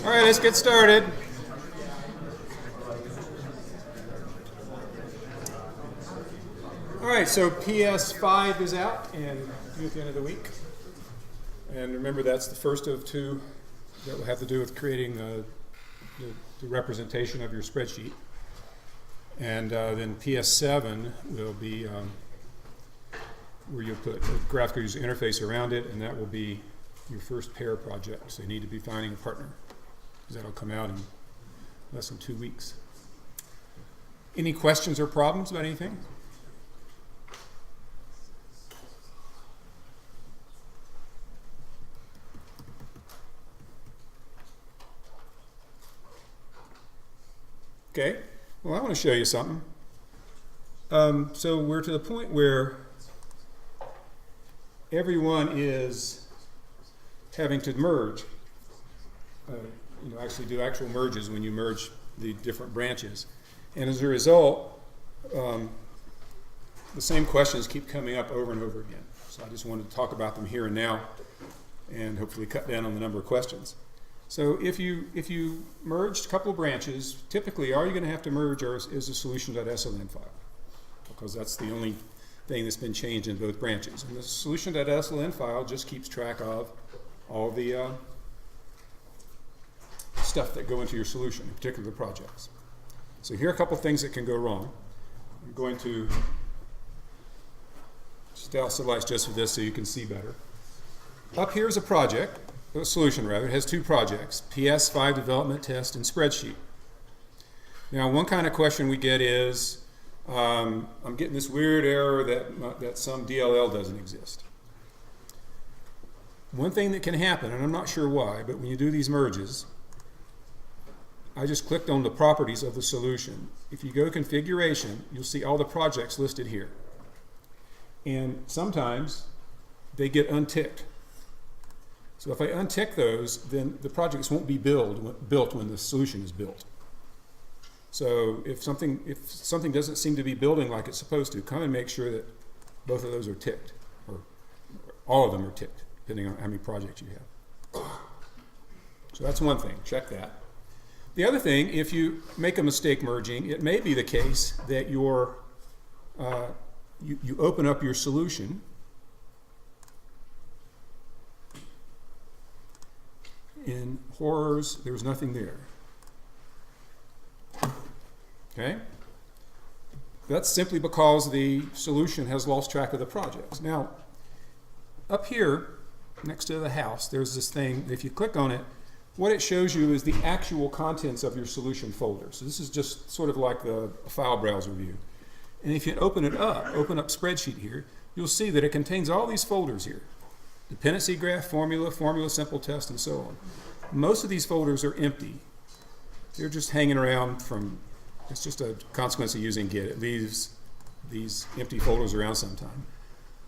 All right, let's get started. All right, so PS5 is out and due at the end of the week. And remember, that's the first of two that will have to do with creating the representation of your spreadsheet. And then PS7 will be where you'll put a graphical user interface around it, and that will be your first pair project. So you need to be finding a partner, because that'll come out in less than 2 weeks. Any questions or problems about anything? Okay, well, I want to show you something. So we're to the point where everyone is having to merge, actually do actual merges when you merge the different branches. And as a result, the same questions keep coming up over and over again. So I just wanted to talk about them here and now and hopefully cut down on the number of questions. So if you merged a couple of branches, typically all you're going to have to merge is a solution.sln file, because that's the only thing that's been changed in both branches. And the solution.sln file just keeps track of all the stuff that go into your solution, in particular the projects. So here are a couple of things that can go wrong. I'm going to stylize just for this so you can see better. Up here is a project. A solution rather, it has two projects, PS5 development test and spreadsheet. Now one kind of question we get is, I'm getting this weird error that some DLL doesn't exist. One thing that can happen, and I'm not sure why, but when you do these merges, I just clicked on the properties of the solution. If you go to configuration, you'll see all the projects listed here. And sometimes they get unticked. So if I untick those, then the projects won't be built when the solution is built. So if something doesn't seem to be building like it's supposed to, come and make sure that both of those are ticked, or all of them are ticked, depending on how many projects you have. So that's one thing, check that. The other thing, if you make a mistake merging, it may be the case that you open up your solution in horrors, there's nothing there. Okay? That's simply because the solution has lost track of the projects. Now, up here, next to the house, there's this thing, if you click on it, what it shows you is the actual contents of your solution folder. So this is just sort of like the file browser view. And if you open up spreadsheet here, you'll see that it contains all these folders here. Dependency graph, formula, simple test, and so on. Most of these folders are empty. They're just hanging around it's just a consequence of using Git. It leaves these empty folders around sometime.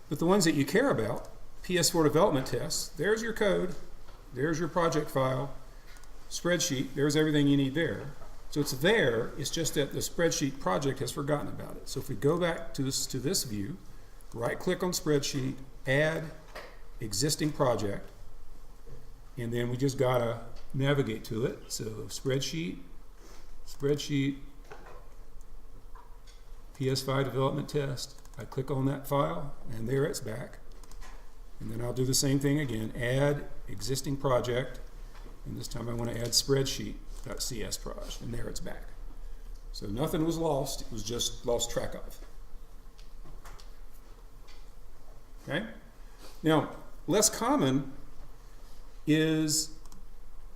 But the ones that you care about, PS4 development tests, there's your code, there's your project file, spreadsheet, there's everything you need there. So it's there, it's just that the spreadsheet project has forgotten about it. So if we go back to this view, right-click on spreadsheet, add existing project, and then we just gotta navigate to it. So spreadsheet, PS5 development test. I click on that file, and there it's back. And then I'll do the same thing again, add existing project, and this time I want to add spreadsheet.csproj, and there it's back. So nothing was lost, it was just lost track of. Okay? Now, less common is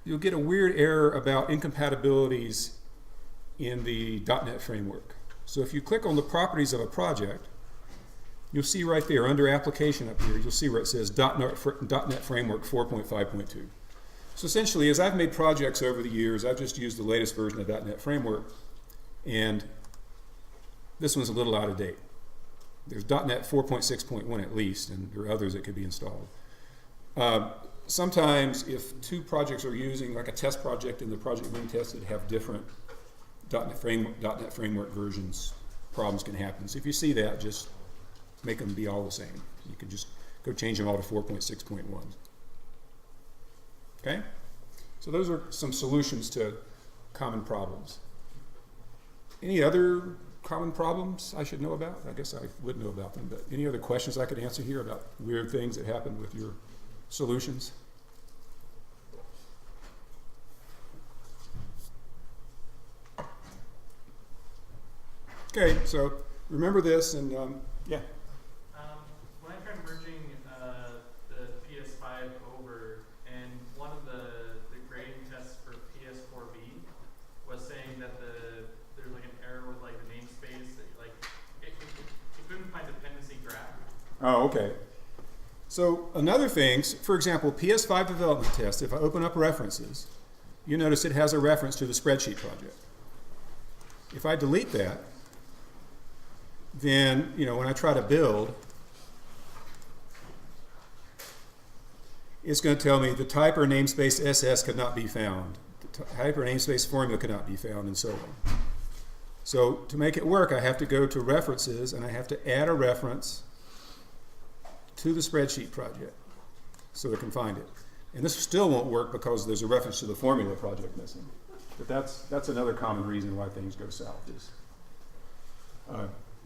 you'll get a weird error about incompatibilities in the .NET framework. So if you click on the properties of a project, you'll see right there under application up here, you'll see where it says .NET Framework 4.5.2. So essentially, as I've made projects over the years, I've just used the latest version of .NET Framework, and this one's a little out of date. There's .NET 4.6.1 at least, and there are others that could be installed. Sometimes if two projects are using like a test project and the project being tested have different .NET Framework versions, problems can happen. So if you see that, just make them be all the same. You can just go change them all to 4.6.1. Okay? So those are some solutions to common problems. Any other common problems I should know about? I guess I would know about them, but any other questions I could answer here about weird things that happen with your solutions? Okay, so remember this, and yeah. When I tried merging the PS5 over, and one of the grading tests for PS4B was saying that there's like an error with like the namespace that like it couldn't find dependency graph. Oh, okay. So another thing, for example, PS5 development test, if I open up references, you notice it has a reference to the spreadsheet project. If I delete that, then, you know, when I try to build, it's going to tell me the type or namespace SS could not be found. The type or namespace formula could not be found, and so on. So to make it work, I have to go to references, and I have to add a reference to the spreadsheet project so it can find it. And this still won't work because there's a reference to the formula project missing. But that's another common reason why things go south. Is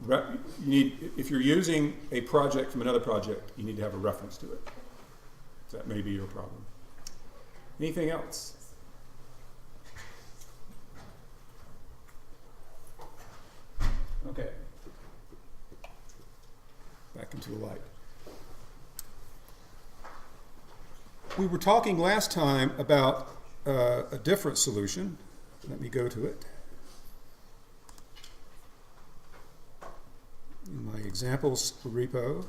you need, if you're using a project from another project, you need to have a reference to it. So that may be your problem. Anything else? Okay. Back into the light. We were talking last time about a different solution. Let me go to it. In my examples repo,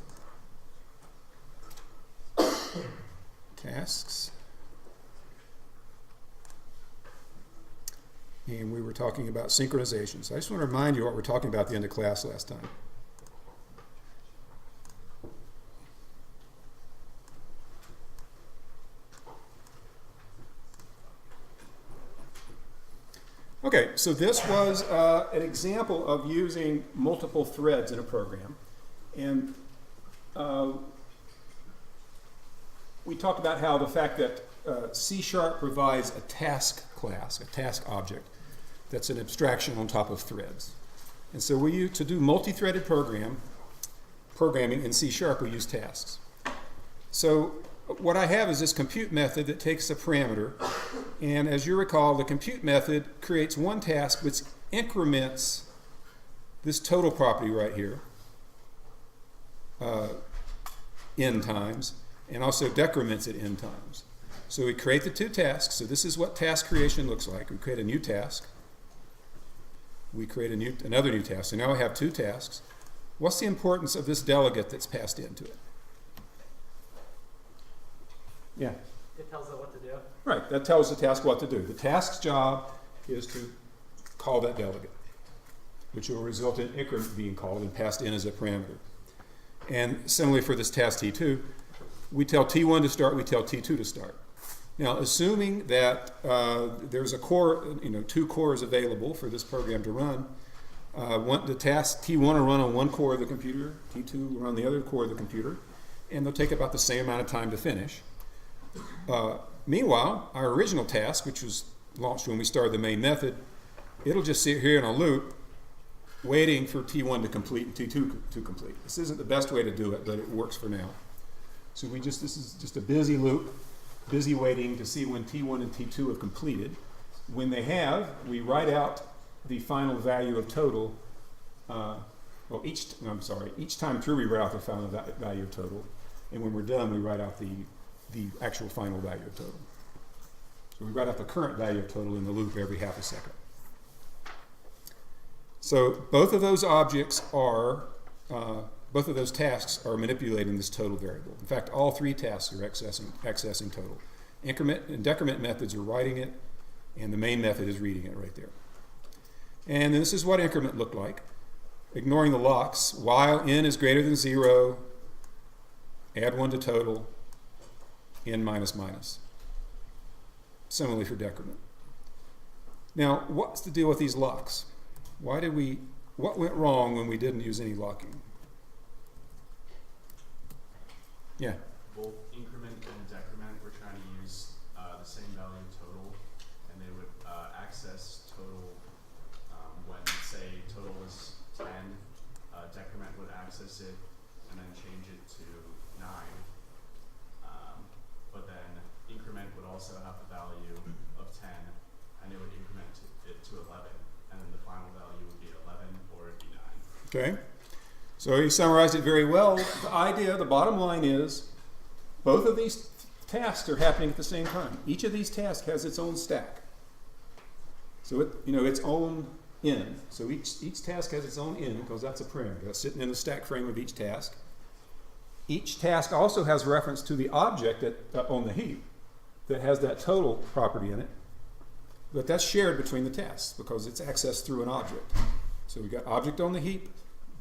tasks, and we were talking about synchronization. So I just want to remind you what we were talking about at the end of class last time. Okay, so this was an example of using multiple threads in a program. And we talked about how the fact that C# provides a task class, a task object, that's an abstraction on top of threads. And so we use, to do multi-threaded programming in C#, we use tasks. So what I have is this compute method that takes a parameter, and as you recall, the compute method creates one task which increments this total property right here n times, and also decrements it n times. So we create the two tasks. So this is what task creation looks like. We create a new task. We create another new task. So now I have two tasks. What's the importance of this delegate that's passed into it? Yeah. It tells it what to do. Right, that tells the task what to do. The task's job is to call that delegate, which will result in increment being called and passed in as a parameter. And similarly for this task T2, we tell T1 to start, we tell T2 to start. Now, assuming that there's a core, two cores available for this program to run, the task T1 will run on one core of the computer, T2 will run on the other core of the computer, and they'll take about the same amount of time to finish. Meanwhile, our original task, which was launched when we started the main method, it'll just sit here in a loop waiting for T1 to complete and T2 to complete. This isn't the best way to do it, but it works for now. So this is just a busy loop, busy waiting to see when T1 and T2 have completed. When they have, we write out the final value of total. Each time through we write out the final value of total, and when we're done, we write out the actual final value of total. So we write out the current value of total in the loop every half a second. So both of those objects are, both of those tasks are manipulating this total variable. In fact, all three tasks are accessing total. Increment and decrement methods are writing it, and the main method is reading it right there. And this is what increment looked like. Ignoring the locks, while n is greater than 0, add 1 to total, n minus minus. Similarly for decrement. Now, what's the deal with these locks? What went wrong when we didn't use any locking? Yeah? Both increment and decrement, we're trying to use the same value of total also have the value of 10, and it would increment it to 11, and then the final value would be 11 or it'd be 9. Okay? So you summarized it very well. The idea, the bottom line is, both of these tasks are happening at the same time. Each of these tasks has its own stack. So its own n. So each task has its own n, because that's a parameter. That's sitting in the stack frame of each task. Each task also has reference to the object on the heap that has that total property in it. But that's shared between the tasks because it's accessed through an object. So we've got object on the heap.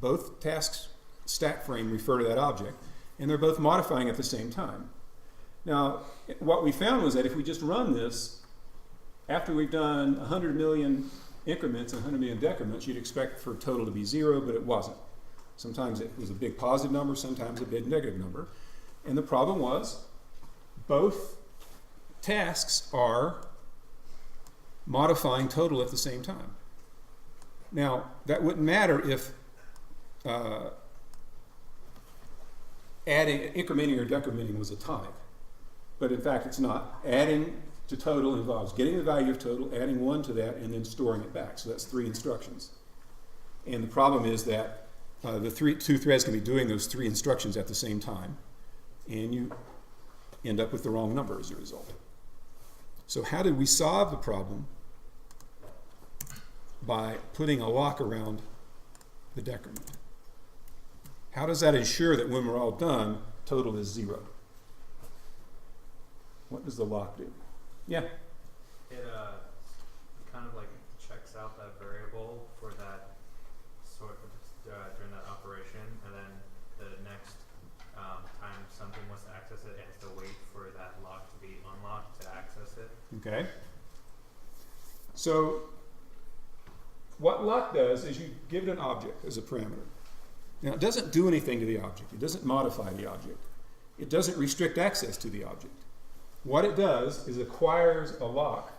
Both tasks stack frame refer to that object, and they're both modifying at the same time. Now, what we found was that if we just run this, after we've done 100 million increments and 100 million decrements, you'd expect for total to be 0, but it wasn't. Sometimes it was a big positive number, sometimes a big negative number. And the problem was both tasks are modifying total at the same time. Now, that wouldn't matter if incrementing or decrementing was atomic. But in fact, it's not. Adding to total involves getting the value of total, adding 1 to that, and then storing it back. So that's 3 instructions. And the problem is that the two threads can be doing those 3 instructions at the same time, and you end up with the wrong number as a result. So how did we solve the problem? By putting a lock around the decrement. How does that ensure that when we're all done, total is 0? What does the lock do? Yeah? It kind of like checks out that variable for that sort of during that operation, and then the next time something wants to access it, it has to wait for that lock to be unlocked to access it. Okay. So what lock does is you give it an object as a parameter. Now, it doesn't do anything to the object. It doesn't modify the object. It doesn't restrict access to the object. What it does is acquires a lock,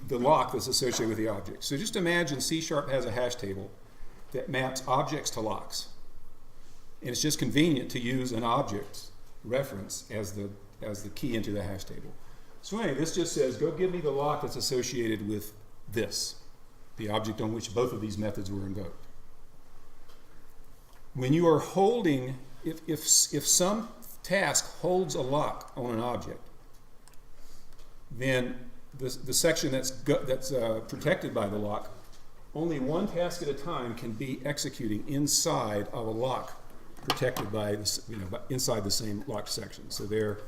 the lock that's associated with the object. So just imagine C# has a hash table that maps objects to locks. And it's just convenient to use an object reference as the key into the hash table. So anyway, this just says, go give me the lock that's associated with this, the object on which both of these methods were invoked. When you are holding, if some task holds a lock on an object, then the section that's protected by the lock, only one task at a time can be executing inside of a lock protected by inside the same locked section. So there,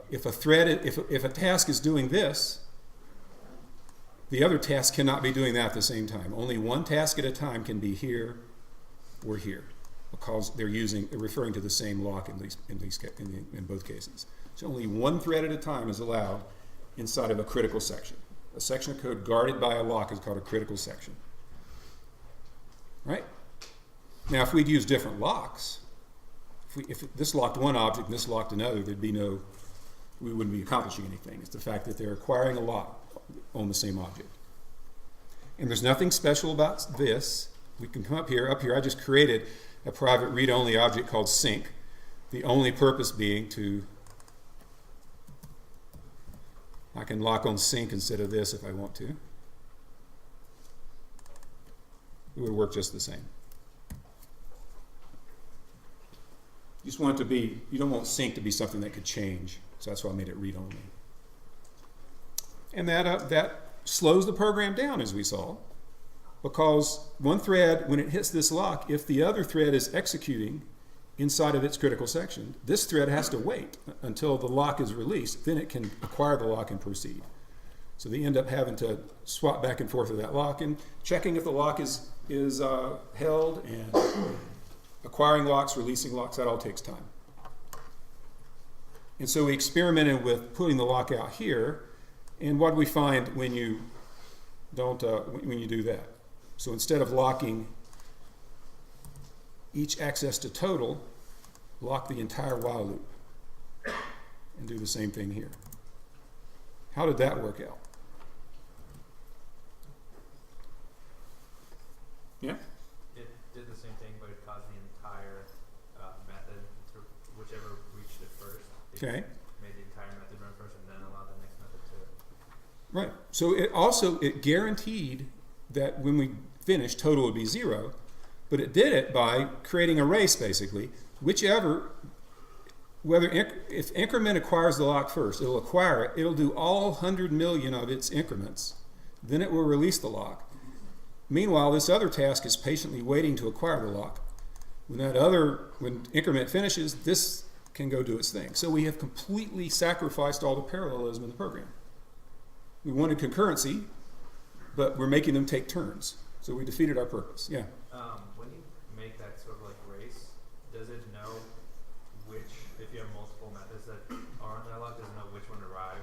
if a task is doing this, the other task cannot be doing that at the same time. Only one task at a time can be here or here, because they're referring to the same lock in both cases. So only one thread at a time is allowed inside of a critical section. A section of code guarded by a lock is called a critical section. Right? Now, if we'd use different locks, if this locked one object and this locked another, we wouldn't be accomplishing anything. It's the fact that they're acquiring a lock on the same object. And there's nothing special about this. We can come up here. Up here, I just created a private read-only object called sync. The only purpose being I can lock on sync instead of this if I want to. It would work just the same. You just want it to be, you don't want sync to be something that could change. So that's why I made it read-only. And that slows the program down, as we saw, because one thread, when it hits this lock, if the other thread is executing inside of its critical section, this thread has to wait until the lock is released. Then it can acquire the lock and proceed. So they end up having to swap back and forth with that lock and checking if the lock is held, and acquiring locks, releasing locks. That all takes time. And so we experimented with putting the lock out here. And what do we find when you when you do that? So instead of locking each access to total, lock the entire while loop and do the same thing here. How did that work out? Yeah? It did the same thing, but it caused the entire method to whichever reached it first. It Okay. made the entire method run Right. So it guaranteed that when we finished, total would be 0, but it did it by creating a race, basically. If increment acquires the lock first, it'll acquire it, it'll do all 100 million of its increments, then it will release the lock. Meanwhile, this other task is patiently waiting to acquire the lock. When increment finishes, this can go do its thing. So we have completely sacrificed all the parallelism in the program. We wanted concurrency, but we're making them take turns. So we defeated our purpose. Yeah. When you make that sort of like race, does it know if you have multiple methods that are on that lock, does it know which one arrived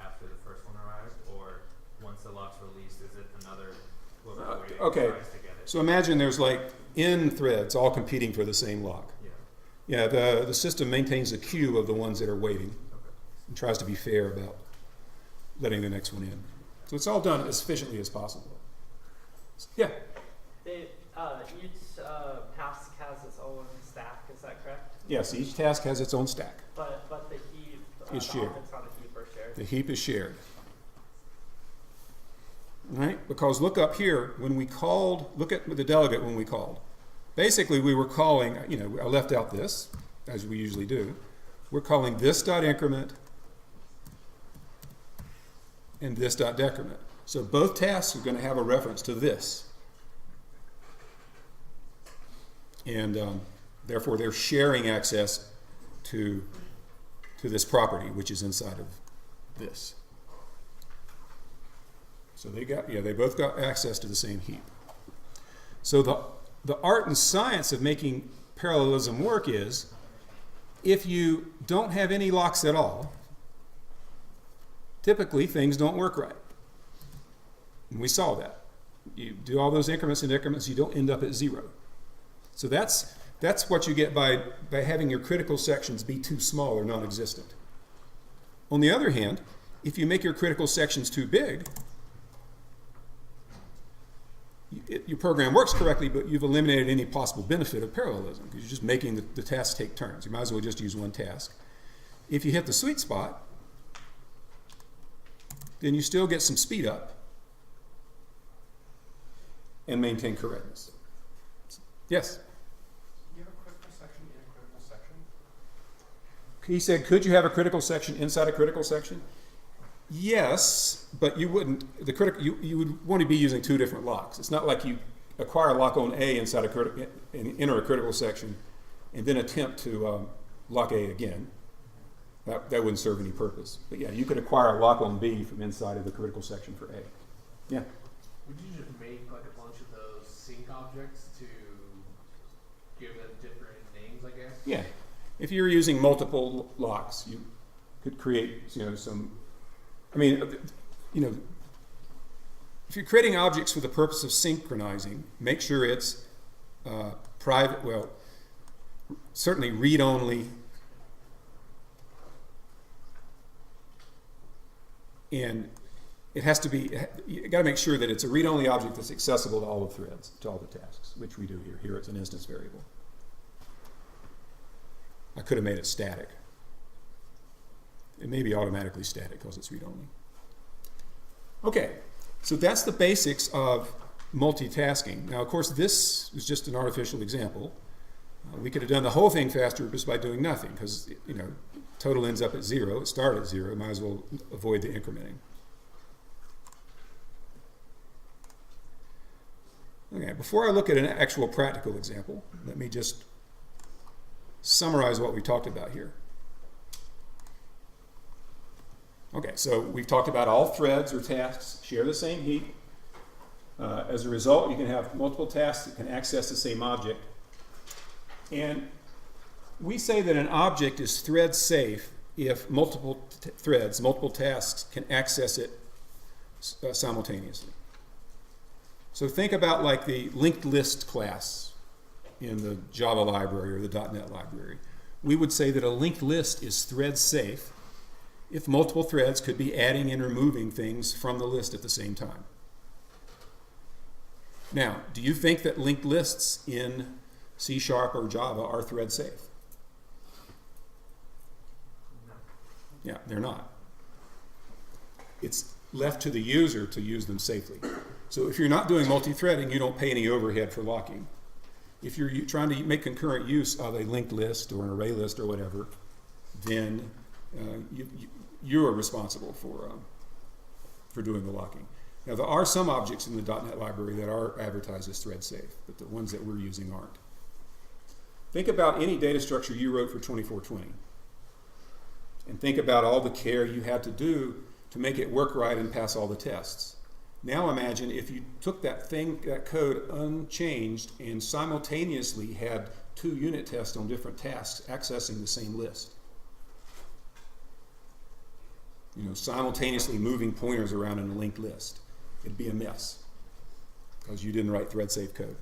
after the first one arrived? Or once the lock's released, is it another whoever okay. tries to get it? So imagine there's like N threads all competing for the same lock. Yeah. Yeah, the system maintains a queue of the ones that are waiting and tries to be fair about letting the next one in. So it's all done as efficiently as possible. Yeah. Each task has its own stack, is that correct? Yes, each task has its own stack. But the heap, Is the shared. objects on the heap are shared. The heap is shared. Right? Because look up here, look at the delegate when we called. Basically, we were calling, I left out this, as we usually do. We're calling this dot increment and this dot decrement. So both tasks are going to have a reference to this. And therefore, they're sharing access to this property, which is inside of this. So they both got access to the same heap. So the art and science of making parallelism work is, if you don't have any locks at all, typically things don't work right. And we saw that. You do all those increments and decrements, you don't end up at 0. So that's what you get by having your critical sections be too small or non-existent. On the other hand, if you make your critical sections too big, your program works correctly, but you've eliminated any possible benefit of parallelism because you're just making the tasks take turns. You might as well just use one task. If you hit the sweet spot, then you still get some speed up and maintain correctness. Yes? Do you have a critical section in a critical section? He said, could you have a critical section inside a critical section? Yes, but you wouldn't. You would want to be using 2 different locks. It's not like you acquire a lock on A inside and enter a critical section, and then attempt to lock A again. That wouldn't serve any purpose. But yeah, you could acquire a lock on B from inside of the critical section for A. Yeah. Would you just make like a bunch of those sync objects to give them different names, I guess? Yeah. If you're using multiple locks, you could create, some. I mean, if you're creating objects for the purpose of synchronizing, make sure it's private. Well, certainly read-only. And it has to be, you got to make sure that it's a read-only object that's accessible to all the threads, to all the tasks, which we do here. Here it's an instance variable. I could have made it static. It may be automatically static because it's read-only. Okay, so that's the basics of multitasking. Now, of course, this is just an artificial example. We could have done the whole thing faster just by doing nothing because, total ends up at 0. It started at 0. Might as well avoid the incrementing. Okay, before I look at an actual practical example, let me just summarize what we talked about here. Okay, so we've talked about all threads or tasks share the same heap. As a result, you can have multiple tasks that can access the same object. And we say that an object is thread safe if multiple threads, multiple tasks can access it simultaneously. So think about like the linked list class in the Java library or the .NET library. We would say that a linked list is thread safe if multiple threads could be adding and removing things from the list at the same time. Now, do you think that linked lists in C# or Java are thread safe? No. Yeah, they're not. left to the user to use them safely. So if you're not doing multi-threading, you don't pay any overhead for locking. If you're trying to make concurrent use of a linked list or an array list or whatever, then you are responsible for doing the locking. Now, there are some objects in the .NET library that are advertised as thread safe, but the ones that we're using aren't. Think about any data structure you wrote for 2420. And think about all the care you had to do to make it work right and pass all the tests. Now imagine if you took that code unchanged and simultaneously had 2 unit tests on different tasks accessing the same list. You know, simultaneously moving pointers around in a linked list. It'd be a mess because you didn't write thread safe code.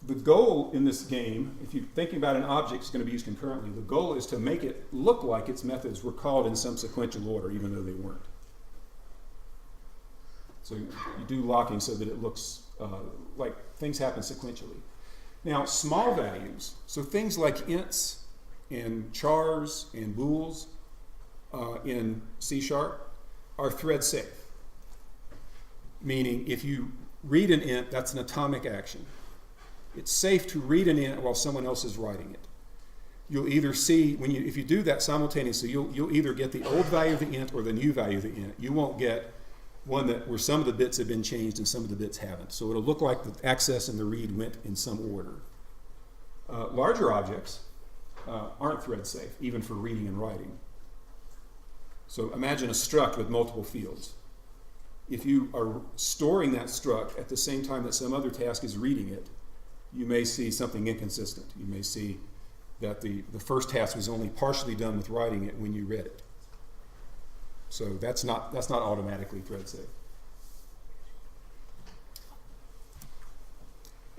The goal in this game, if you're thinking about an object that's going to be used concurrently, the goal is to make it look like its methods were called in some sequential order, even though they weren't. So you do locking so that it looks like things happen sequentially. Now, small values, so things like ints and chars and bools in C# are thread safe. Meaning, if you read an int, that's an atomic action. It's safe to read an int while someone else is writing it. You'll either see, if you do that simultaneously, you'll either get the old value of the int or the new value of the int. You won't get one where some of the bits have been changed and some of the bits haven't. So it'll look like the access and the read went in some order. Larger objects aren't thread safe, even for reading and writing. So imagine a struct with multiple fields. If you are storing that struct at the same time that some other task is reading it, you may see something inconsistent. You may see that the first task was only partially done with writing it when you read it. So that's not automatically thread safe.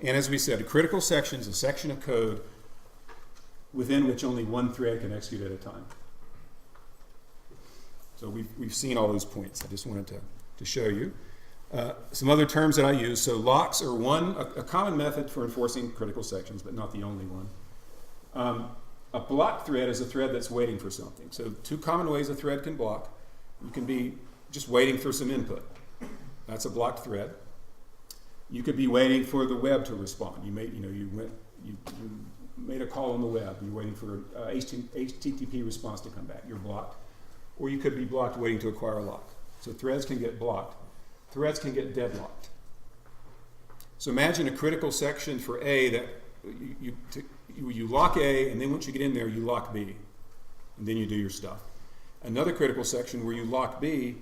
And as we said, a critical section is a section of code within which only one thread can execute at a time. So we've seen all those points. I just wanted to show you. Some other terms that I use. So locks are a common method for enforcing critical sections, but not the only one. A block thread is a thread that's waiting for something. So 2 common ways a thread can block. You can be just waiting for some input. That's a blocked thread. You could be waiting for the web to respond. You made a call on the web. You're waiting for HTTP response to come back. You're blocked. Or you could be blocked waiting to acquire a lock. So threads can get blocked. Threads can get deadlocked. So imagine a critical section for A that you lock A, and then once you get in there, you lock B, and then you do your stuff. Another critical section where you lock B,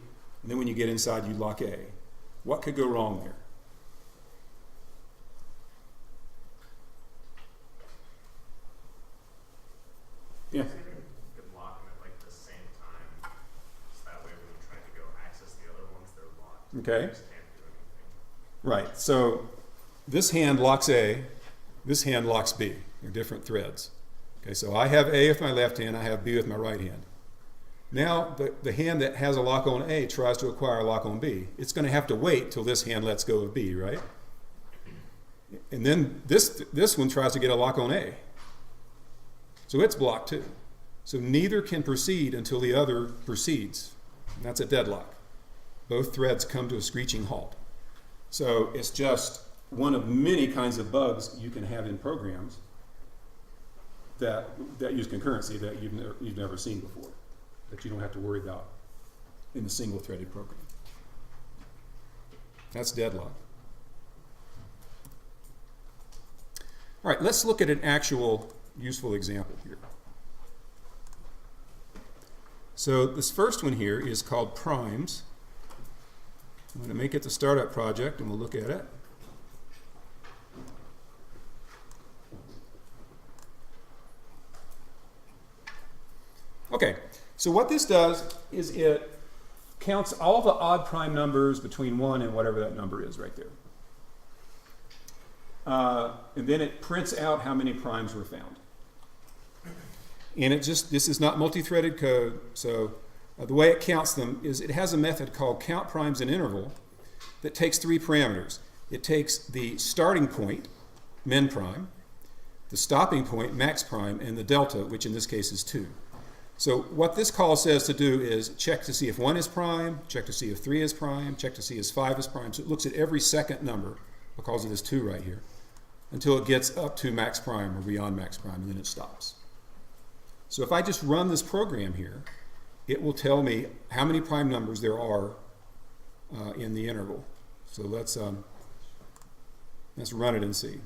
and then when you get inside, you lock A. What could go wrong there? Yeah. You could lock them at like the same time, so that way when you try to go access the other ones, they're locked. Okay. You just can't do anything. Right. So this hand locks A, this hand locks B. They're different threads. Okay, so I have A with my left hand, I have B with my right hand. Now the hand that has a lock on A tries to acquire a lock on B. It's going to have to wait till this hand lets go of B, right? And then this one tries to get a lock on A. So it's blocked too. So neither can proceed until the other proceeds. And that's a deadlock. Both threads come to a screeching halt. So it's just one of many kinds of bugs you can have in programs that use concurrency that you've never seen before, that you don't have to worry about in a single threaded program. That's deadlock. All right, let's look at an actual useful example here. So this first one here is called primes. I'm going to make it the startup project and we'll look at it. Okay, so what this does is it counts all the odd prime numbers between 1 and whatever that number is right there. And then it prints out how many primes were found. And this is not multi-threaded code, so the way it counts them is it has a method called count primes in interval that takes 3 parameters. It takes the starting point, min prime, the stopping point, max prime, and the delta, which in this case is 2. So what this call says to do is check to see if 1 is prime, check to see if 3 is prime, check to see if 5 is prime. So it looks at every second number because of this 2 right here until it gets up to max prime or beyond max prime, and then it stops. So if I just run this program here, it will tell me how many prime numbers there are in the interval. So let's run it and see.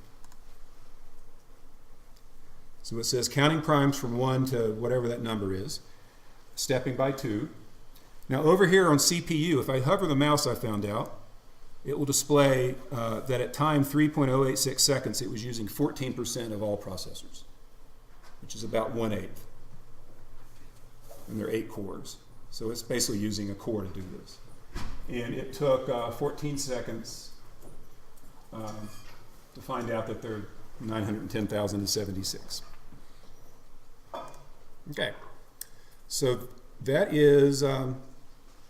So it says counting primes from 1 to whatever that number is, stepping by 2. Now over here on CPU, if I hover the mouse, I found out, it will display that at time 3.086 seconds, it was using 14% of all processors, which is about 1/8. And there are 8 cores. So it's basically using a core to do this. And it took 14 seconds to find out that there are 910,076. Okay, so that is,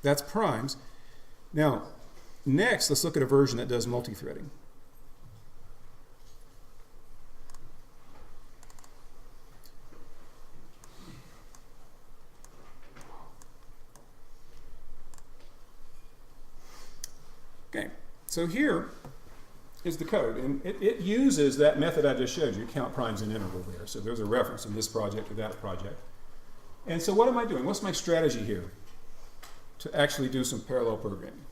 that's primes. Now, next, let's look at a version that does multi-threading. Okay, so here is the code, and it uses that method I just showed you, count primes in interval there. So there's a reference in this project to that project. And so what am I doing? What's my strategy here to actually do some parallel programming?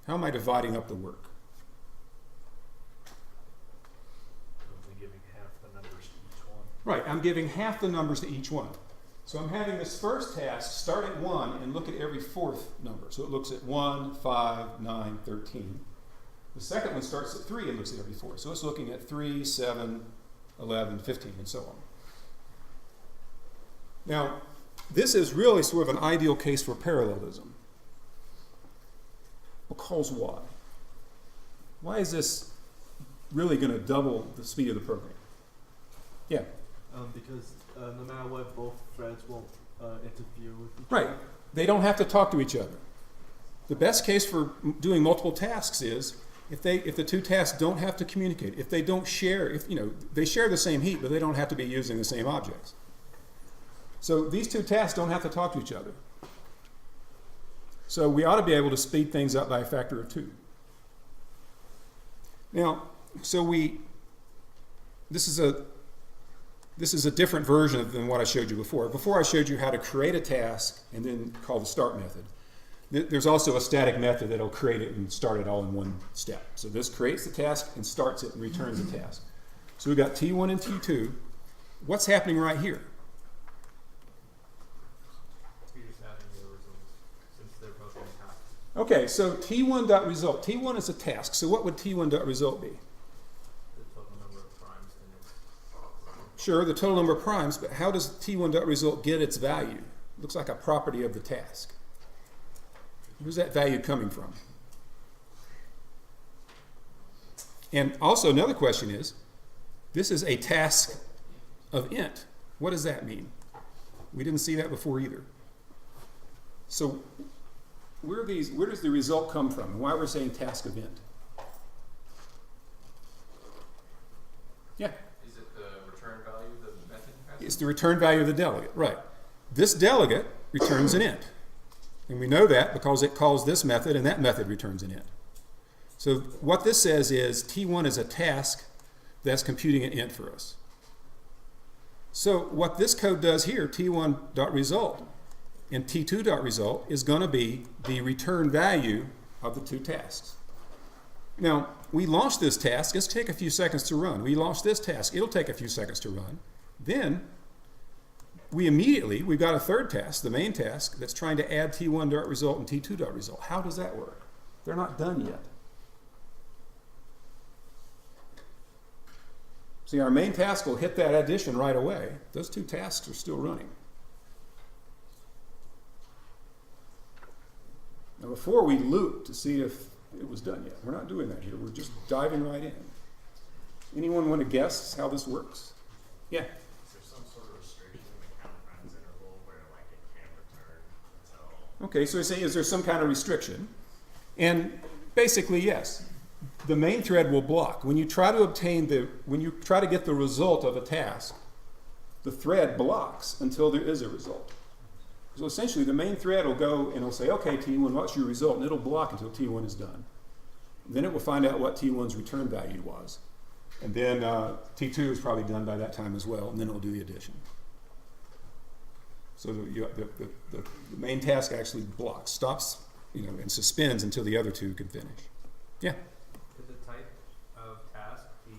How am I dividing up the work? Only giving half the numbers to each one. Right, I'm giving half the numbers to each one. So I'm having this first task start at 1 and look at every 4th number. So it looks at 1, 5, 9, 13. The second one starts at 3 and looks at every 4. So it's looking at 3, 7, 11, 15, and so on. Now, this is really sort of an ideal case for parallelism. Because why? Why is this really going to double the speed of the program? Yeah. Because no matter what, both threads won't interfere with each Right. other. They don't have to talk to each other. The best case for doing multiple tasks is if the 2 tasks don't have to communicate, if they don't share, if they share the same heap, but they don't have to be using the same objects. So these 2 tasks don't have to talk to each other. So we ought to be able to speed things up by a factor of 2. Now, this is a different version than what I showed you before. Before I showed you how to create a task and then call the start method. There's also a static method that'll create it and start it all in one step. So this creates the task and starts it and returns the task. So we've got T1 and T2. What's happening right here? You're just adding the results since they're both in tasks. Okay, so T1.result. T1 is a task. So what would T1.result be? The total number of primes in it. Sure, the total number of primes, but how does T1.result get its value? It looks like a property of the task. Where's that value coming from? And also another question is, this is a task of int. What does that mean? We didn't see that before either. So where does the result come from? And why we're saying task of int? Yeah. Is it the return value the method has? It's the return value of the delegate, right. This delegate returns an int. And we know that because it calls this method and that method returns an int. So what this says is T1 is a task that's computing an int for us. So what this code does here, T1.result and T2.result, is going to be the return value of the 2 tasks. Now, we launch this task. It's take a few seconds to run. We launch this task. It'll take a few seconds to run. Then we've got a 3rd task, the main task, that's trying to add T1.result and T2.result. How does that work? They're not done yet. See, our main task will hit that addition right away. Those 2 tasks are still running. Now, before we loop to see if it was done yet. We're not doing that here. We're just diving right in. Anyone want to guess how this works? Yeah. Is there some sort of restriction in the count primes interval where like it can't return until? Okay, so we say, is there some kind of restriction? And basically, yes. The main thread will block. When you try to get the result of a task, the thread blocks until there is a result. So essentially, the main thread will go and it'll say, okay, T1, what's your result? And it'll block until T1 is done. Then it will find out what T1's return value was. And then T2 is probably done by that time as well, and then it'll do the addition. So the main task actually blocks, stops, and suspends until the other two can finish. Yeah? Could the type of task be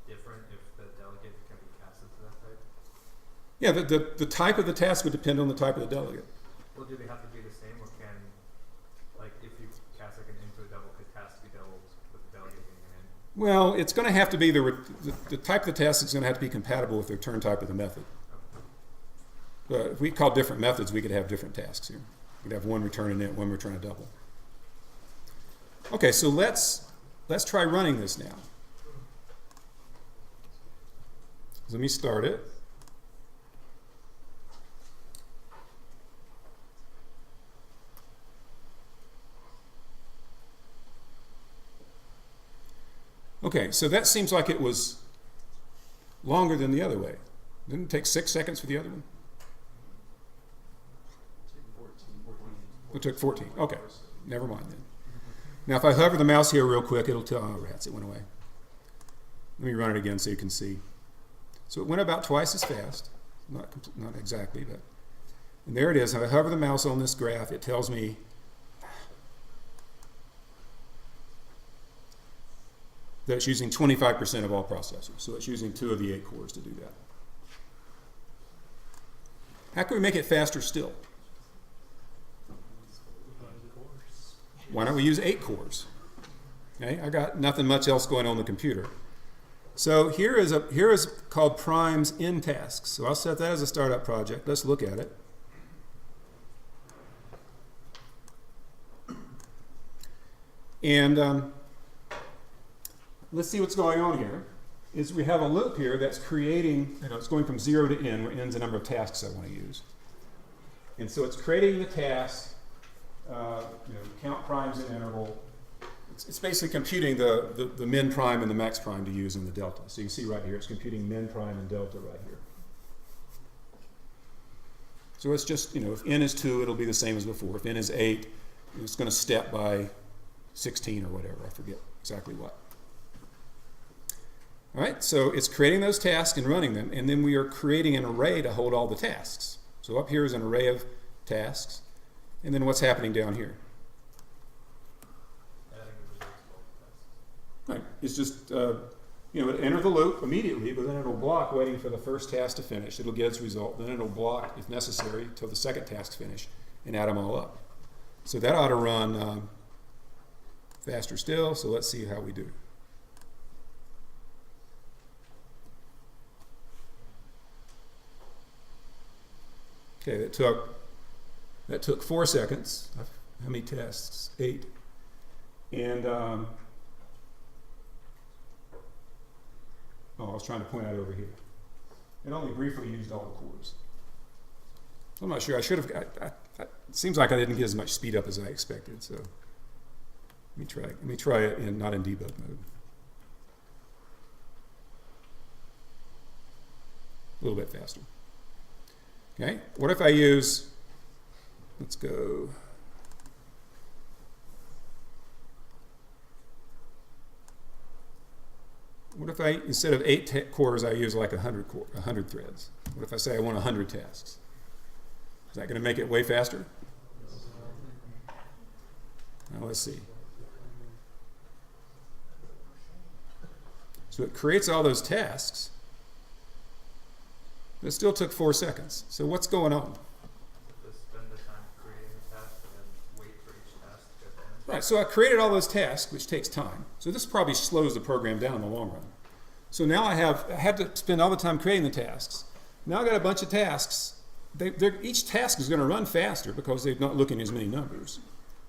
different if the delegate can be casted to that type? Yeah, the type of the task would depend on the type of the delegate. Well, do they have to be the same, or can, like, if you cast like an into a double, could task be doubled with the delegate being an in? Well, it's going to have to be the type of the task is going to have to be compatible with the return type of the method. If we call different methods, we could have different tasks here. We'd have one return an int, one return a double. Okay, so let's try running this now. Let me start it. Okay, so that seems like it was longer than the other way. Didn't it take 6 seconds for the other one? It took 14. Okay, never mind then. Now, if I hover the mouse here real quick, it'll tell, oh, rats, it went away. Let me run it again so you can see. So it went about twice as fast. Not exactly, but. And there it is. If I hover the mouse on this graph, it tells me that it's using 25% of all processors. So it's using 2 of the 8 cores to do that. How can we make it faster still? Why don't we use 8 cores? Okay, I got nothing much else going on the computer. So here is called primes in tasks. So I'll set that as a startup project. Let's look at it. And let's see what's going on here. Is we have a loop here that's creating, it's going from 0 to n, where n is the number of tasks I want to use. And so it's creating the task, count primes in interval. It's basically computing the min prime and the max prime to use in the delta. So you see right here, it's computing min prime and delta right here. So it's just, if n is 2, it'll be the same as before. If n is 8, it's going to step by 16 or whatever. I forget exactly what. All right, so it's creating those tasks and running them, and then we are creating an array to hold all the tasks. So up here is an array of tasks, and then what's happening down here? Adding the results to all the tasks. Right, it's just, it'll enter the loop immediately, but then it'll block waiting for the first task to finish. It'll get its result, then it'll block, if necessary, until the second task finish, and add them all up. So that ought to run faster still, so let's see how we do. Okay, that took 4 seconds. How many tasks? 8. And I was trying to point out over here. It only briefly used all the cores. I'm not sure. I should have. It seems like I didn't get as much speed up as I expected. So let me try it not in debug mode. A little bit faster. Okay, what if I use, let's go, what if I, instead of 8 cores, I use like 100 threads? What if I say I want 100 tasks? Is that going to make it way faster? Now let's see. So it creates all those tasks. It still took 4 seconds. So what's going on? Just spend the time creating the task and then wait for each task to get done. Right, so I created all those tasks, which takes time. So this probably slows the program down in the long run. So now I had to spend all the time creating the tasks. Now I got a bunch of tasks. Each task is going to run faster because they're not looking at as many numbers.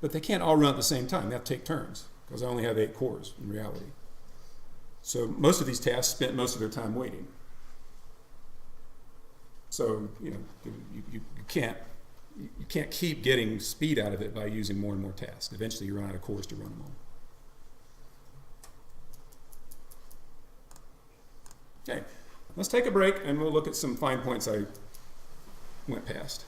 But they can't all run at the same time. They have to take turns because I only have 8 cores in reality. So most of these tasks spent most of their time waiting. So you can't keep getting speed out of it by using more and more tasks. Eventually, you run out of cores to run them on. Okay, let's take a break and we'll look at some fine points I went past.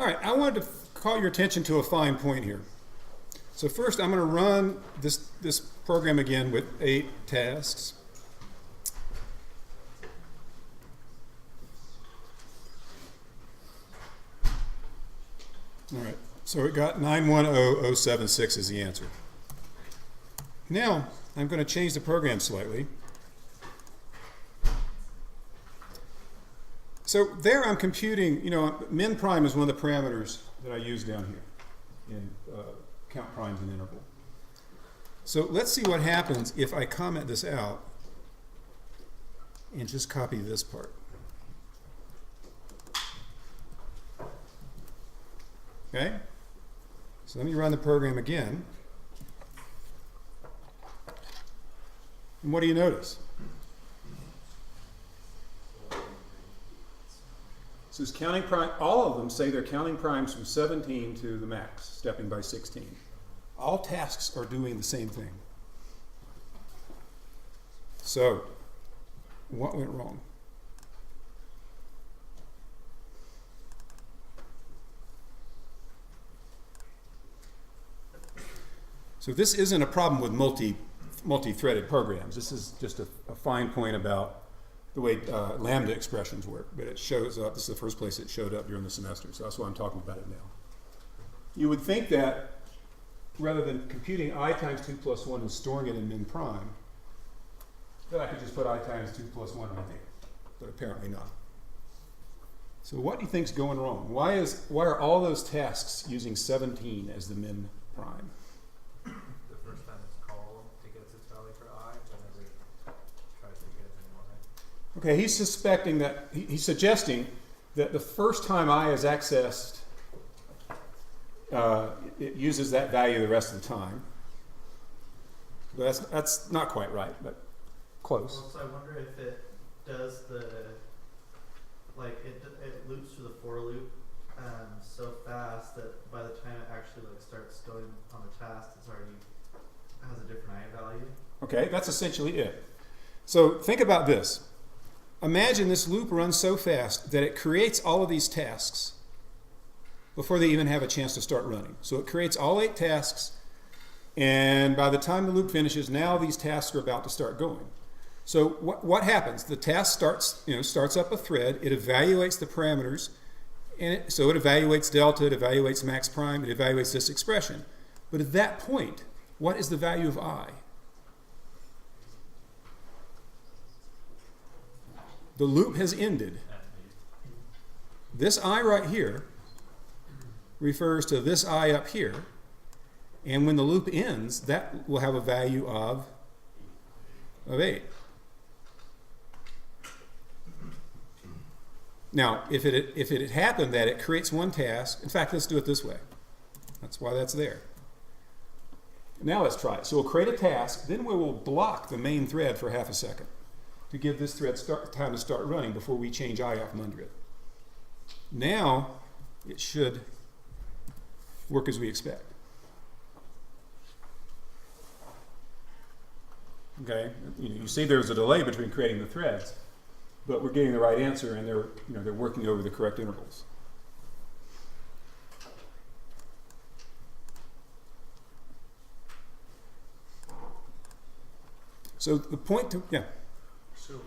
All right, I wanted to call your attention to a fine point here. So first, I'm going to run this program again with 8 tasks. All right, so it got 910076 as the answer. Now, I'm going to change the program slightly. So there I'm computing, min prime is one of the parameters that I use down here in count primes and interval. So let's see what happens if I comment this out and just copy this part. Okay? So let me run the program again. And what do you notice? So it's counting prime, all of them say they're counting primes from 17 to the max, stepping by 16. All tasks are doing the same thing. So, what went wrong? So this isn't a problem with multi-threaded programs. This is just a fine point about the way lambda expressions work. But it shows up, this is the first place it showed up during the semester, so that's why I'm talking about it now. You would think that rather than computing I times 2 plus 1 and storing it in min prime, that I could just put I times 2 plus 1 right there. But apparently not. So what do you think's going wrong? Why are all those tasks using 17 as the min prime? The first time it's called, it gets its value for I, whenever it tries to get it in Y. Okay, he's suspecting that, he's suggesting that the first time I is accessed, it uses that value the rest of the time. But that's not quite right, but close. Well, so I wonder if it does it loops through the for loop so fast that by the time it actually starts going on the task, it's already has a different I value. Okay, that's essentially it. So think about this. Imagine this loop runs so fast that it creates all of these tasks before they even have a chance to start running. So it creates all 8 tasks, and by the time the loop finishes, now these tasks are about to start going. So what happens? The task starts up a thread, it evaluates the parameters, and so it evaluates delta, it evaluates max prime, it evaluates this expression. But at that point, what is the value of I? The loop has ended. This I right here refers to this I up here, and when the loop ends, that will have a value of 8. Now, if it had happened that it creates one task, in fact, let's do it this way. That's why that's there. Now let's try it. So we'll create a task, then we will block the main thread for half a second to give this thread time to start running before we change I out from under it. Now, it should work as we expect. Okay, you see there's a delay between creating the threads, but we're getting the right answer, and they're working over the correct intervals. So the point to So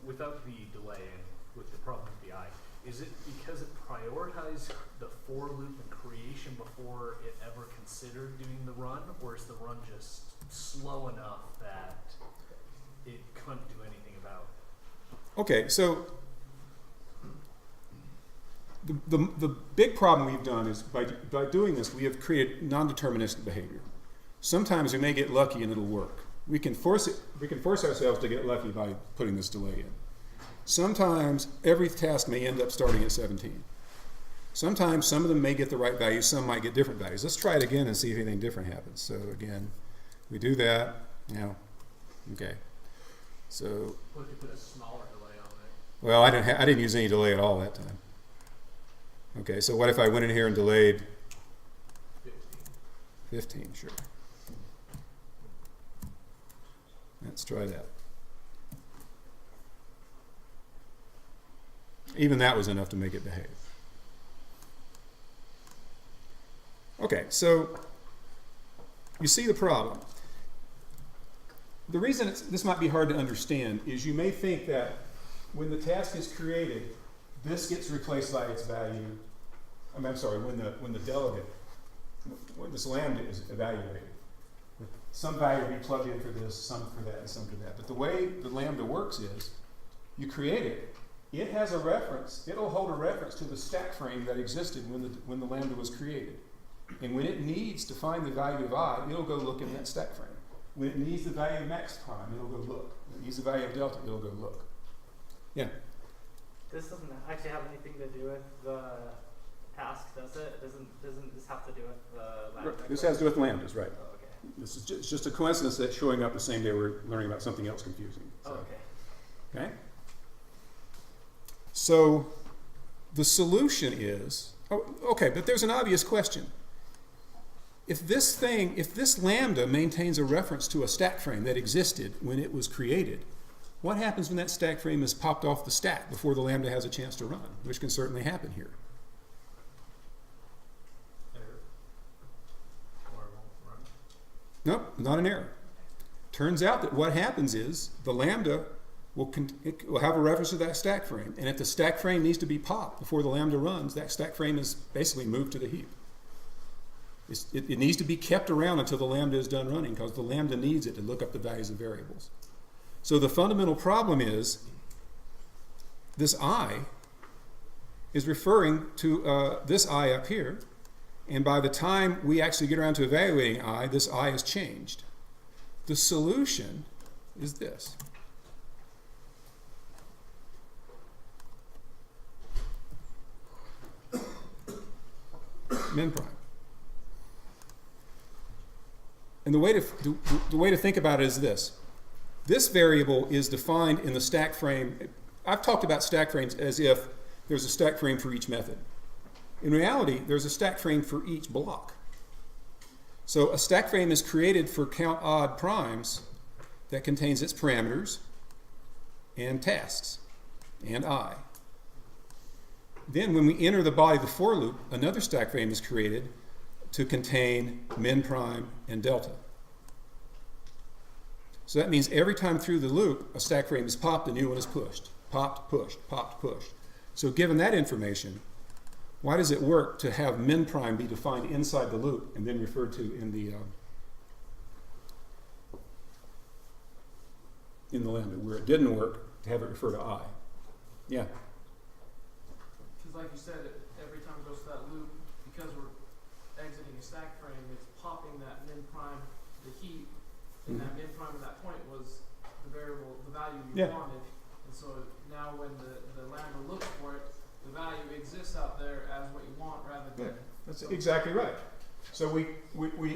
without the delay and with the problem with the I, is it because it prioritized the for loop and creation before it ever considered doing the run, or is the run just slow enough that it couldn't do anything about it? Okay, so the big problem we've done is by doing this, we have created non-deterministic behavior. Sometimes we may get lucky and it'll work. We can force ourselves to get lucky by putting this delay in. Sometimes every task may end up starting at 17. Sometimes some of them may get the right value, some might get different values. Let's try it again and see if anything different happens. So again, we do that. Okay. So What if you put a smaller delay on it? well, I didn't use any delay at all that time. Okay, so what if I went in here and delayed 15? Sure. Let's try that. Even that was enough to make it behave. Okay, so you see the problem. The reason this might be hard to understand is you may think that when the task is created, this gets replaced by its value. I'm sorry, when the delegate, when this lambda is evaluated, some value will be plugged in for this, some for that, and some for that. But the way the lambda works is you create it, it has a reference, it'll hold a reference to the stack frame that existed when the lambda was created. And when it needs to find the value of I, it'll go look in that stack frame. When it needs the value of max prime, it'll go look. When it needs the value of delta, it'll go look. Yeah. This doesn't actually have anything to do with the task, does it? Doesn't this have to do with the lambda? This has to do with lambdas, right? Oh, okay. This is it's just a coincidence that showing up the same day we're learning about something else confusing. Oh, So, okay. okay? So the solution is, okay, but there's an obvious question. If this lambda maintains a reference to a stack frame that existed when it was created, what happens when that stack frame is popped off the stack before the lambda has a chance to run, which can certainly happen here? Error. Or it won't run. Nope, not an error. Turns out that what happens is the lambda will have a reference to that stack frame, and if the stack frame needs to be popped before the lambda runs, that stack frame is basically moved to the heap. It needs to be kept around until the lambda is done running, because the lambda needs it to look up the values of variables. So the fundamental problem is this I is referring to this I up here, and by the time we actually get around to evaluating I, this I has changed. The solution is this. Min prime. And the way to think about it is this. This variable is defined in the stack frame. I've talked about stack frames as if there's a stack frame for each method. In reality, there's a stack frame for each block. So a stack frame is created for count odd primes that contains its parameters and tasks and I. Then when we enter the body of the for loop, another stack frame is created to contain min prime and delta. So that means every time through the loop, a stack frame is popped, a new one is pushed. Popped, pushed, popped, pushed. So given that information, why does it work to have min prime be defined inside the loop and then referred to in the lambda, where it didn't work to have it refer to I? Yeah. Because like you said, every time it goes to that loop, because we're exiting a stack frame, it's popping that min prime, the heap, and that min prime at that point was the variable, the value you wanted. And so now when the lambda looks for it, the value exists out there as what you want rather than... That's exactly right. So we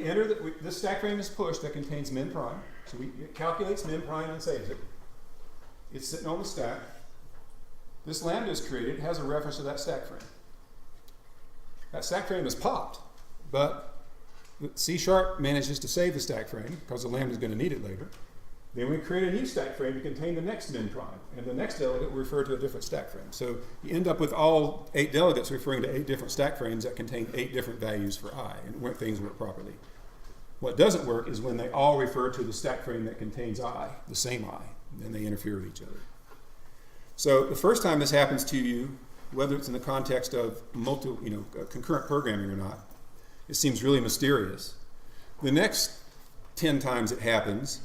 enter, this stack frame is pushed that contains min prime. So it calculates min prime and saves it. It's sitting on the stack. This lambda is created, it has a reference to that stack frame. That stack frame is popped, but C# manages to save the stack frame because the lambda is going to need it later. Then we create a new stack frame to contain the next min prime, and the next delegate will refer to a different stack frame. So you end up with all 8 delegates referring to 8 different stack frames that contain 8 different values for I, and where things work properly. What doesn't work is when they all refer to the stack frame that contains I, the same I, and then they interfere with each other. So the first time this happens to you, whether it's in the context of concurrent programming or not, it seems really mysterious. The next 10 times it happens,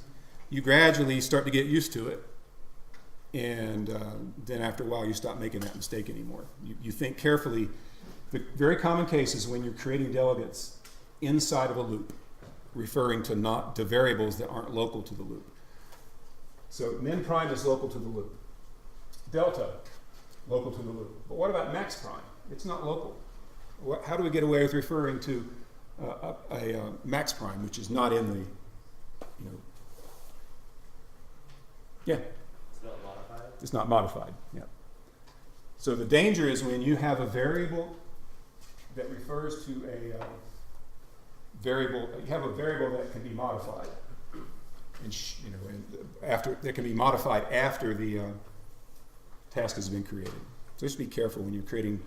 you gradually start to get used to it, and then after a while you stop making that mistake anymore. You think carefully. The very common case is when you're creating delegates inside of a loop, referring to variables that aren't local to the loop. So min prime is local to the loop. Delta, local to the loop. But what about max prime? It's not local. How do we get away with referring to a max prime, which is not in the, yeah. It's not modified? It's not modified, yeah. So the danger is when you have a variable that refers to a variable, you have a variable that can be modified. And that can be modified after the task has been created. So just be careful when you're creating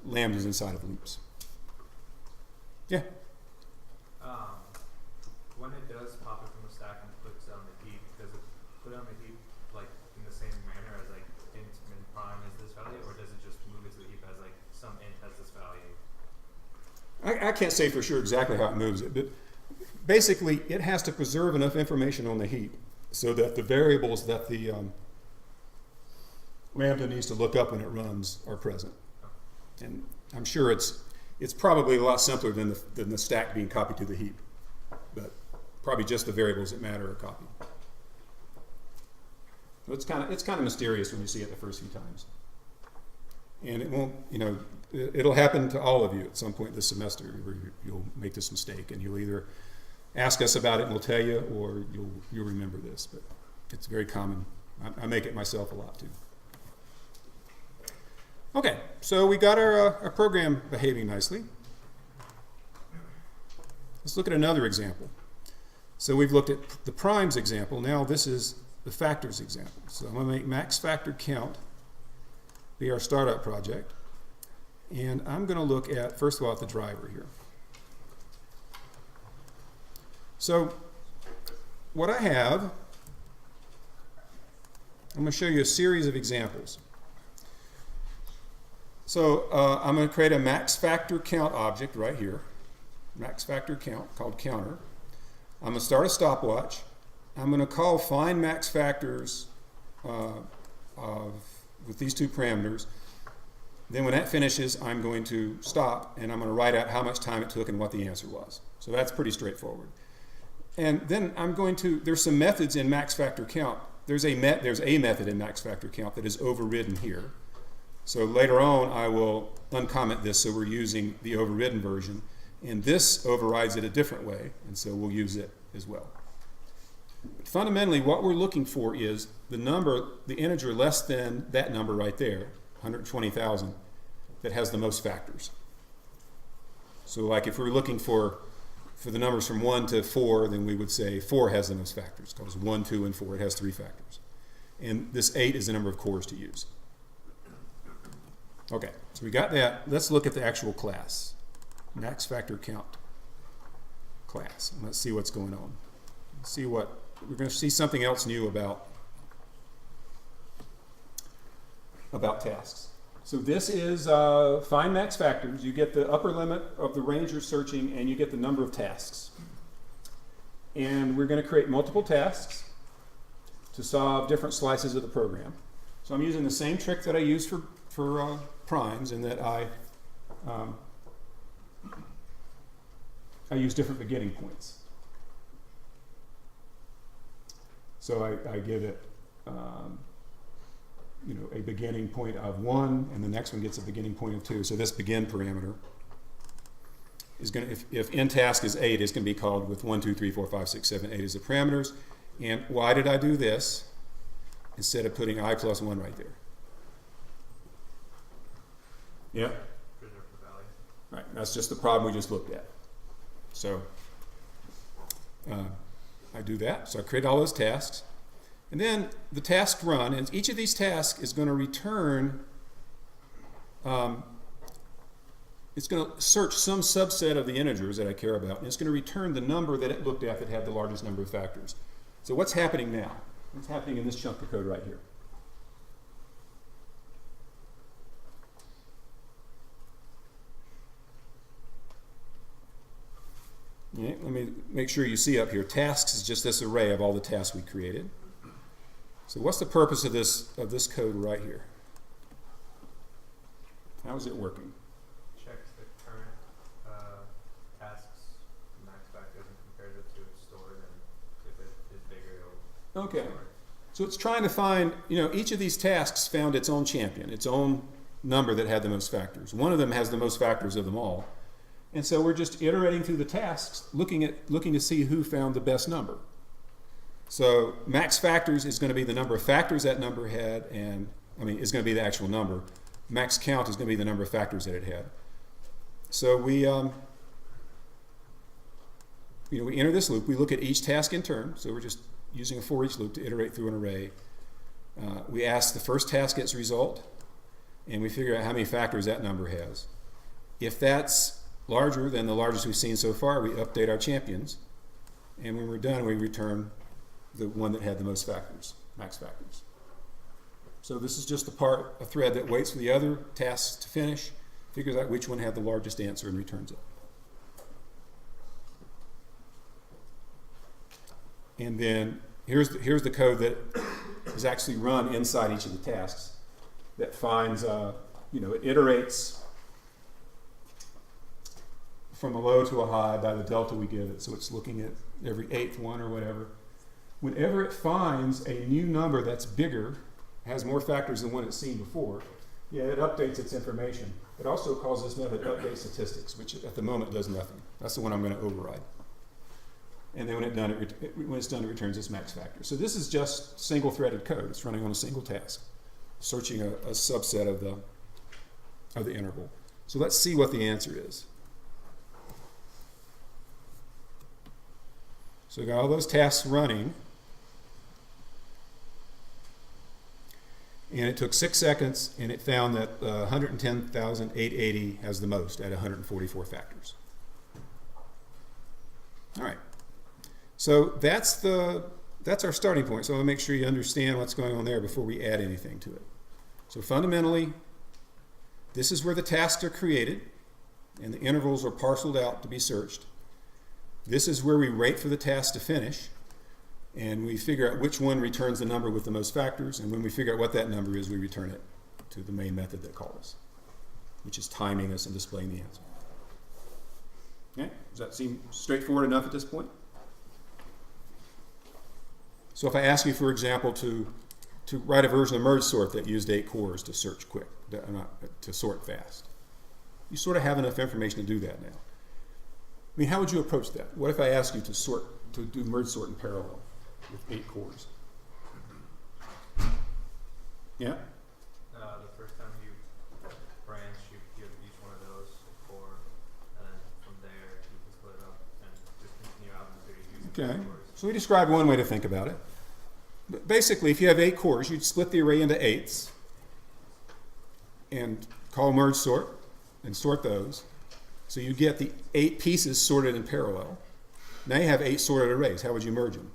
lambdas inside of loops. Yeah. When it does pop it from the stack and puts it on the heap, does it put it on the heap like in the same manner as like int min prime is this value, or does it just move it to the heap as like some int has this value? I can't say for sure exactly how it moves it, but basically it has to preserve enough information on the heap so that the variables that the lambda needs to look up when it runs are present. And I'm sure it's probably a lot simpler than the stack being copied to the heap, but probably just the variables that matter are copied. So it's kind of mysterious when you see it the first few times. And it won't, it'll happen to all of you at some point this semester where you'll make this mistake, and you'll either ask us about it and we'll tell you, or you'll remember this. But it's very common. I make it myself a lot too. Okay, so we got our program behaving nicely. Let's look at another example. So we've looked at the primes example. Now this is the factors example. So I'm going to make max factor count be our startup project. And I'm going to look at, first of all, at the driver here. So what I have, I'm going to show you a series of examples. So I'm going to create a max factor count object right here, max factor count called counter. I'm going to start a stopwatch. I'm going to call find max factors with these two parameters. Then when that finishes, I'm going to stop, and I'm going to write out how much time it took and what the answer was. So that's pretty straightforward. And then I'm going to, there's some methods in max factor count. There's a method in max factor count that is overridden here. So later on, I will uncomment this, so we're using the overridden version. And this overrides it a different way, and so we'll use it as well. But fundamentally, what we're looking for is the number, the integer less than that number right there, 120,000, that has the most factors. So like if we're looking for the numbers from 1 to 4, then we would say 4 has the most factors, because 1, 2, and 4, it has 3 factors. And this 8 is the number of cores to use. Okay, so we got that. Let's look at the actual class. Max factor count class. And let's see what's going on. Let's see what, we're going to see something else new about tasks. So this is find max factors. You get the upper limit of the range you're searching, and you get the number of tasks. And we're going to create multiple tasks to solve different slices of the program. So I'm using the same trick that I used for primes, in that I use different beginning points. So I give it a beginning point of 1, and the next one gets a beginning point of 2. So this begin parameter is going to, if n task is 8, it's going to be called with 1, 2, 3, 4, 5, 6, 7, 8 as the parameters. And why did I do this instead of putting I plus 1 right there? Yeah. Preserve the value. Right. That's just the problem we just looked at. So I do that. So I create all those tasks. And then the task run, and each of these tasks is going to return, it's going to search some subset of the integers that I care about, and it's going to return the number that it looked at that had the largest number of factors. So what's happening now? What's happening in this chunk of code right here? Okay, let me make sure you see up here. Tasks is just this array of all the tasks we created. So what's the purpose of this code right here? How is it working? Checks the current tasks max factors and compares it to its stored, and if it is bigger, it'll Okay. store it. So it's trying to find, each of these tasks found its own champion, its own number that had the most factors. One of them has the most factors of them all. And so we're just iterating through the tasks, looking to see who found the best number. So max factors is going to be the number of factors that number had, is going to be the actual number. Max count is going to be the number of factors that it had. So we enter this loop. We look at each task in turn. So we're just using a for each loop to iterate through an array. We ask the first task its result, and we figure out how many factors that number has. If that's larger than the largest we've seen so far, we update our champions. And when we're done, we return the one that had the most factors, max factors. So this is just a thread that waits for the other tasks to finish, figures out which one had the largest answer, and returns it. And then here's the code that is actually run inside each of the tasks. that finds, it iterates from a low to a high by the delta we give it. So it's looking at every 8th one or whatever. Whenever it finds a new number that's bigger, has more factors than one it's seen before, it updates its information. It also calls this method update statistics, which at the moment does nothing. That's the one I'm going to override. And then when it's done, it returns its max factor. So this is just single-threaded code. It's running on a single task, searching a subset of the interval. So let's see what the answer is. So we got all those tasks running. And it took 6 seconds, and it found that 110,880 has the most at 144 factors. All right. So that's our starting point. So I want to make sure you understand what's going on there before we add anything to it. So fundamentally, this is where the tasks are created, and the intervals are parceled out to be searched. This is where we wait for the task to finish, and we figure out which one returns the number with the most factors, and when we figure out what that number is, we return it to the main method that called us, which is timing us and displaying the answer. Okay? Does that seem straightforward enough at this point? So if I ask you, for example, to write a version of merge sort that used 8 cores to search quick, to sort fast, you sort of have enough information to do that now. I mean, how would you approach that? What if I ask you to do merge sort in parallel with 8 cores? Yeah? The first time you branch, you give each one of those a core, and then from there you can split it up and just continue out until you use Okay. the cores. So we described one way to think about it. But basically, if you have 8 cores, you'd split the array into 8s and call merge sort and sort those. So you get the 8 pieces sorted in parallel. Now you have 8 sorted arrays. How would you merge them?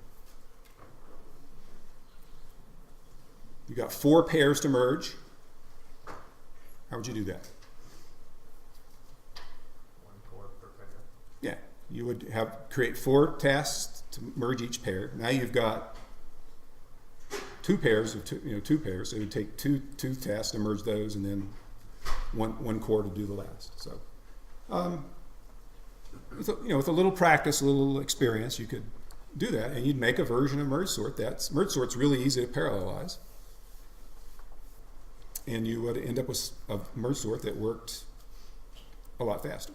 You got 4 pairs to merge. How would you do that? 1 core per pair. Yeah, you would create 4 tasks to merge each pair. Now you've got 2 pairs of 2 pairs. So you take two tasks to merge those, and then one core to do the last. So, with a little practice, a little experience, you could do that, and you'd make a version of merge sort. Merge sort's really easy to parallelize, and you would end up with a merge sort that worked a lot faster.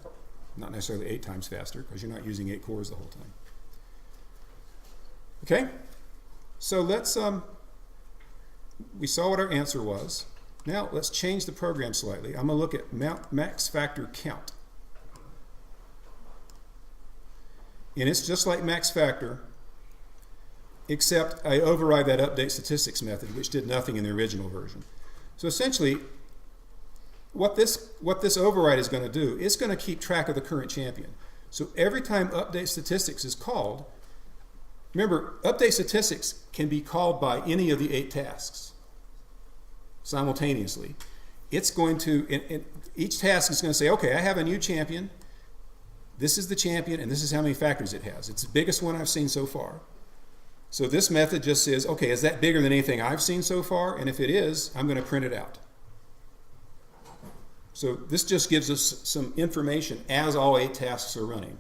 Not necessarily 8 times faster, because you're not using 8 cores the whole time. Okay, so let's. We saw what our answer was. Now let's change the program slightly. I'm going to look at max factor count. And it's just like max factor, except I override that update statistics method, which did nothing in the original version. So essentially, what this override is going to do, it's going to keep track of the current champion. So every time update statistics is called, remember, update statistics can be called by any of the 8 tasks simultaneously. It's going to, each task is going to say, okay, I have a new champion. This is the champion, and this is how many factors it has. It's the biggest one I've seen so far. So this method just says, okay, is that bigger than anything I've seen so far? And if it is, I'm going to print it out. So this just gives us some information as all 8 tasks are running.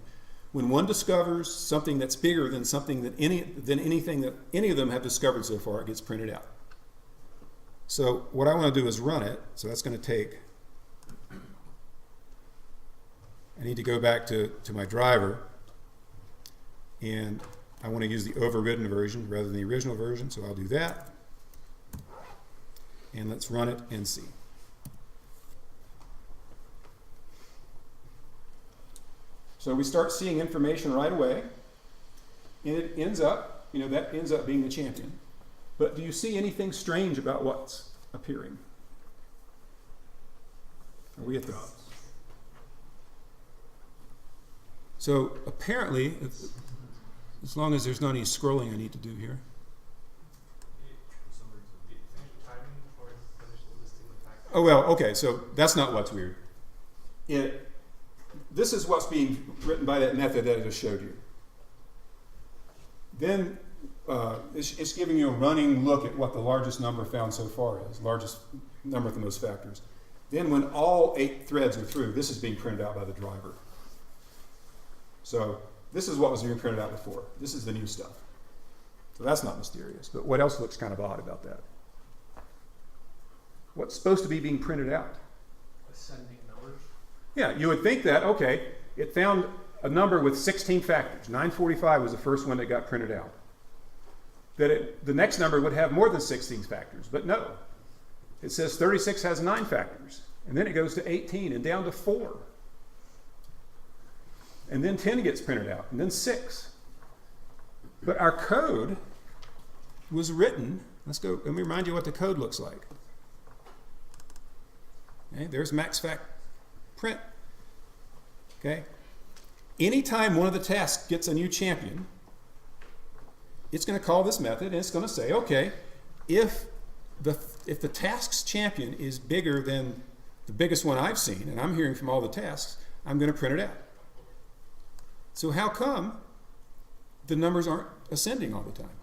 When one discovers something that's bigger than something that anything that any of them have discovered so far, it gets printed out. So what I want to do is run it. So that's going to take, I need to go back to my driver, and I want to use the overridden version rather than the original version, so I'll do that. And let's run it and see. So we start seeing information right away, and it ends up, that ends up being the champion. But do you see anything strange about what's appearing? Are we at the... So apparently, as long as there's not any scrolling I need to do here. Oh, well, okay, so that's not what's weird. This is what's being written by that method that I just showed you. Then it's giving you a running look at what the largest number found so far is, largest number with the most factors. Then when all 8 threads are through, this is being printed out by the driver. So this is what was being printed out before. This is the new stuff. So that's not mysterious. But what else looks kind of odd about that? What's supposed to be being printed out? Ascending numbers. Yeah, you would think that, okay, it found a number with 16 factors. 945 was the first one that got printed out. That the next number would have more than 16 factors, but no. It says 36 has 9 factors, and then it goes to 18 and down to 4. And then 10 gets printed out, and then 6. But our code was written, let me remind you what the code looks like. Okay, there's max fact print. Okay? Anytime one of the tasks gets a new champion, it's going to call this method, and it's going to say, okay, if the task's champion is bigger than the biggest one I've seen, and I'm hearing from all the tasks, I'm going to print it out. So how come the numbers aren't ascending all the time?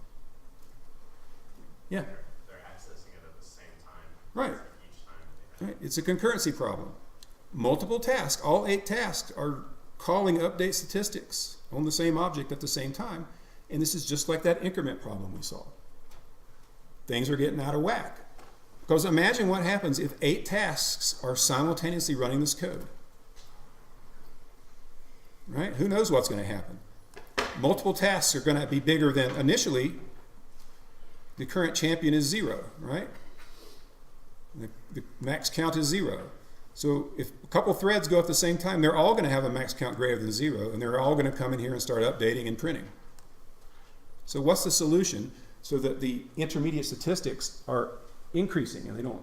Yeah. They're accessing it at the same time. Right. Each time they have. Right. It's a concurrency problem. Multiple tasks, all 8 tasks are calling update statistics on the same object at the same time. And this is just like that increment problem we saw. Things are getting out of whack. Because imagine what happens if 8 tasks are simultaneously running this code. Right? Who knows what's going to happen? Multiple tasks are going to be bigger than initially. The current champion is 0, right? The max count is 0. So if a couple threads go at the same time, they're all going to have a max count greater than 0, and they're all going to come in here and start updating and printing. So what's the solution so that the intermediate statistics are increasing and they don't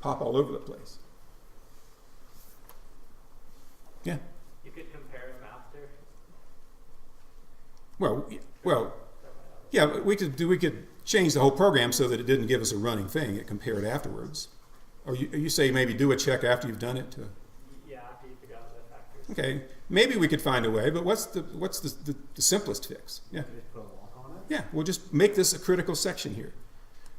pop all over the place? Yeah. You could compare them after. Well, yeah, we could change the whole program so that it didn't give us a running thing. It compared afterwards. Or you say maybe do a check after you've done it to. Yeah, after you figure out the factors. Okay, maybe we could find a way, but what's the simplest fix? Yeah. Can we put a lock on it? Yeah, we'll just make this a critical section here.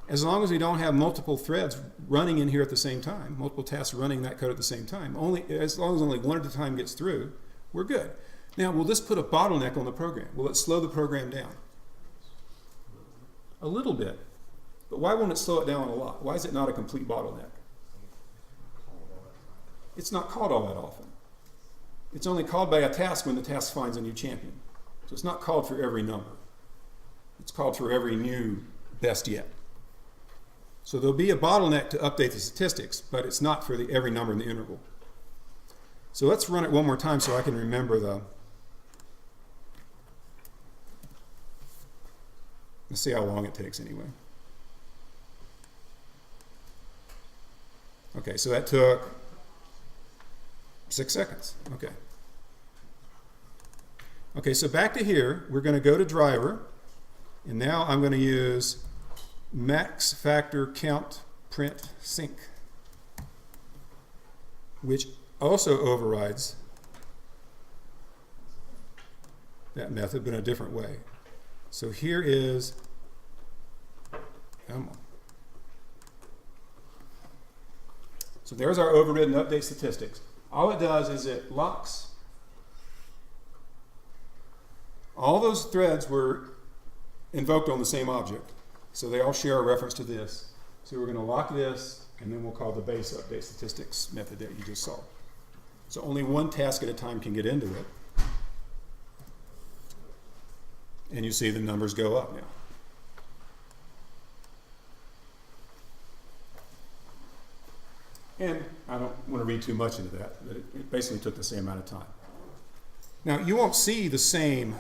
As long as we don't have multiple threads running in here at the same time, multiple tasks running that code at the same time, as long as only one at a time gets through, we're good. Now, will this put a bottleneck on the program? Will it slow the program down? A little bit. But why won't it slow it down a lot? Why is it not a complete bottleneck? It's not called all that often. It's only called by a task when the task finds a new champion. So it's not called for every number. It's called for every new best yet. So there'll be a bottleneck to update the statistics, but it's not for every number in the interval. So let's run it one more time so I can remember let's see how long it takes anyway. Okay, so that took 6 seconds. Okay. Okay, so back to here, we're going to go to driver, and now I'm going to use max factor count print sync, which also overrides that method, but in a different way. So here is, come on. So there's our overridden update statistics. All it does is it locks. All those threads were invoked on the same object. So they all share a reference to this. So we're going to lock this, and then we'll call the base update statistics method that you just saw. So only one task at a time can get into it. And you see the numbers go up now. And I don't want to read too much into that, but it basically took the same amount of time. Now, you won't see the same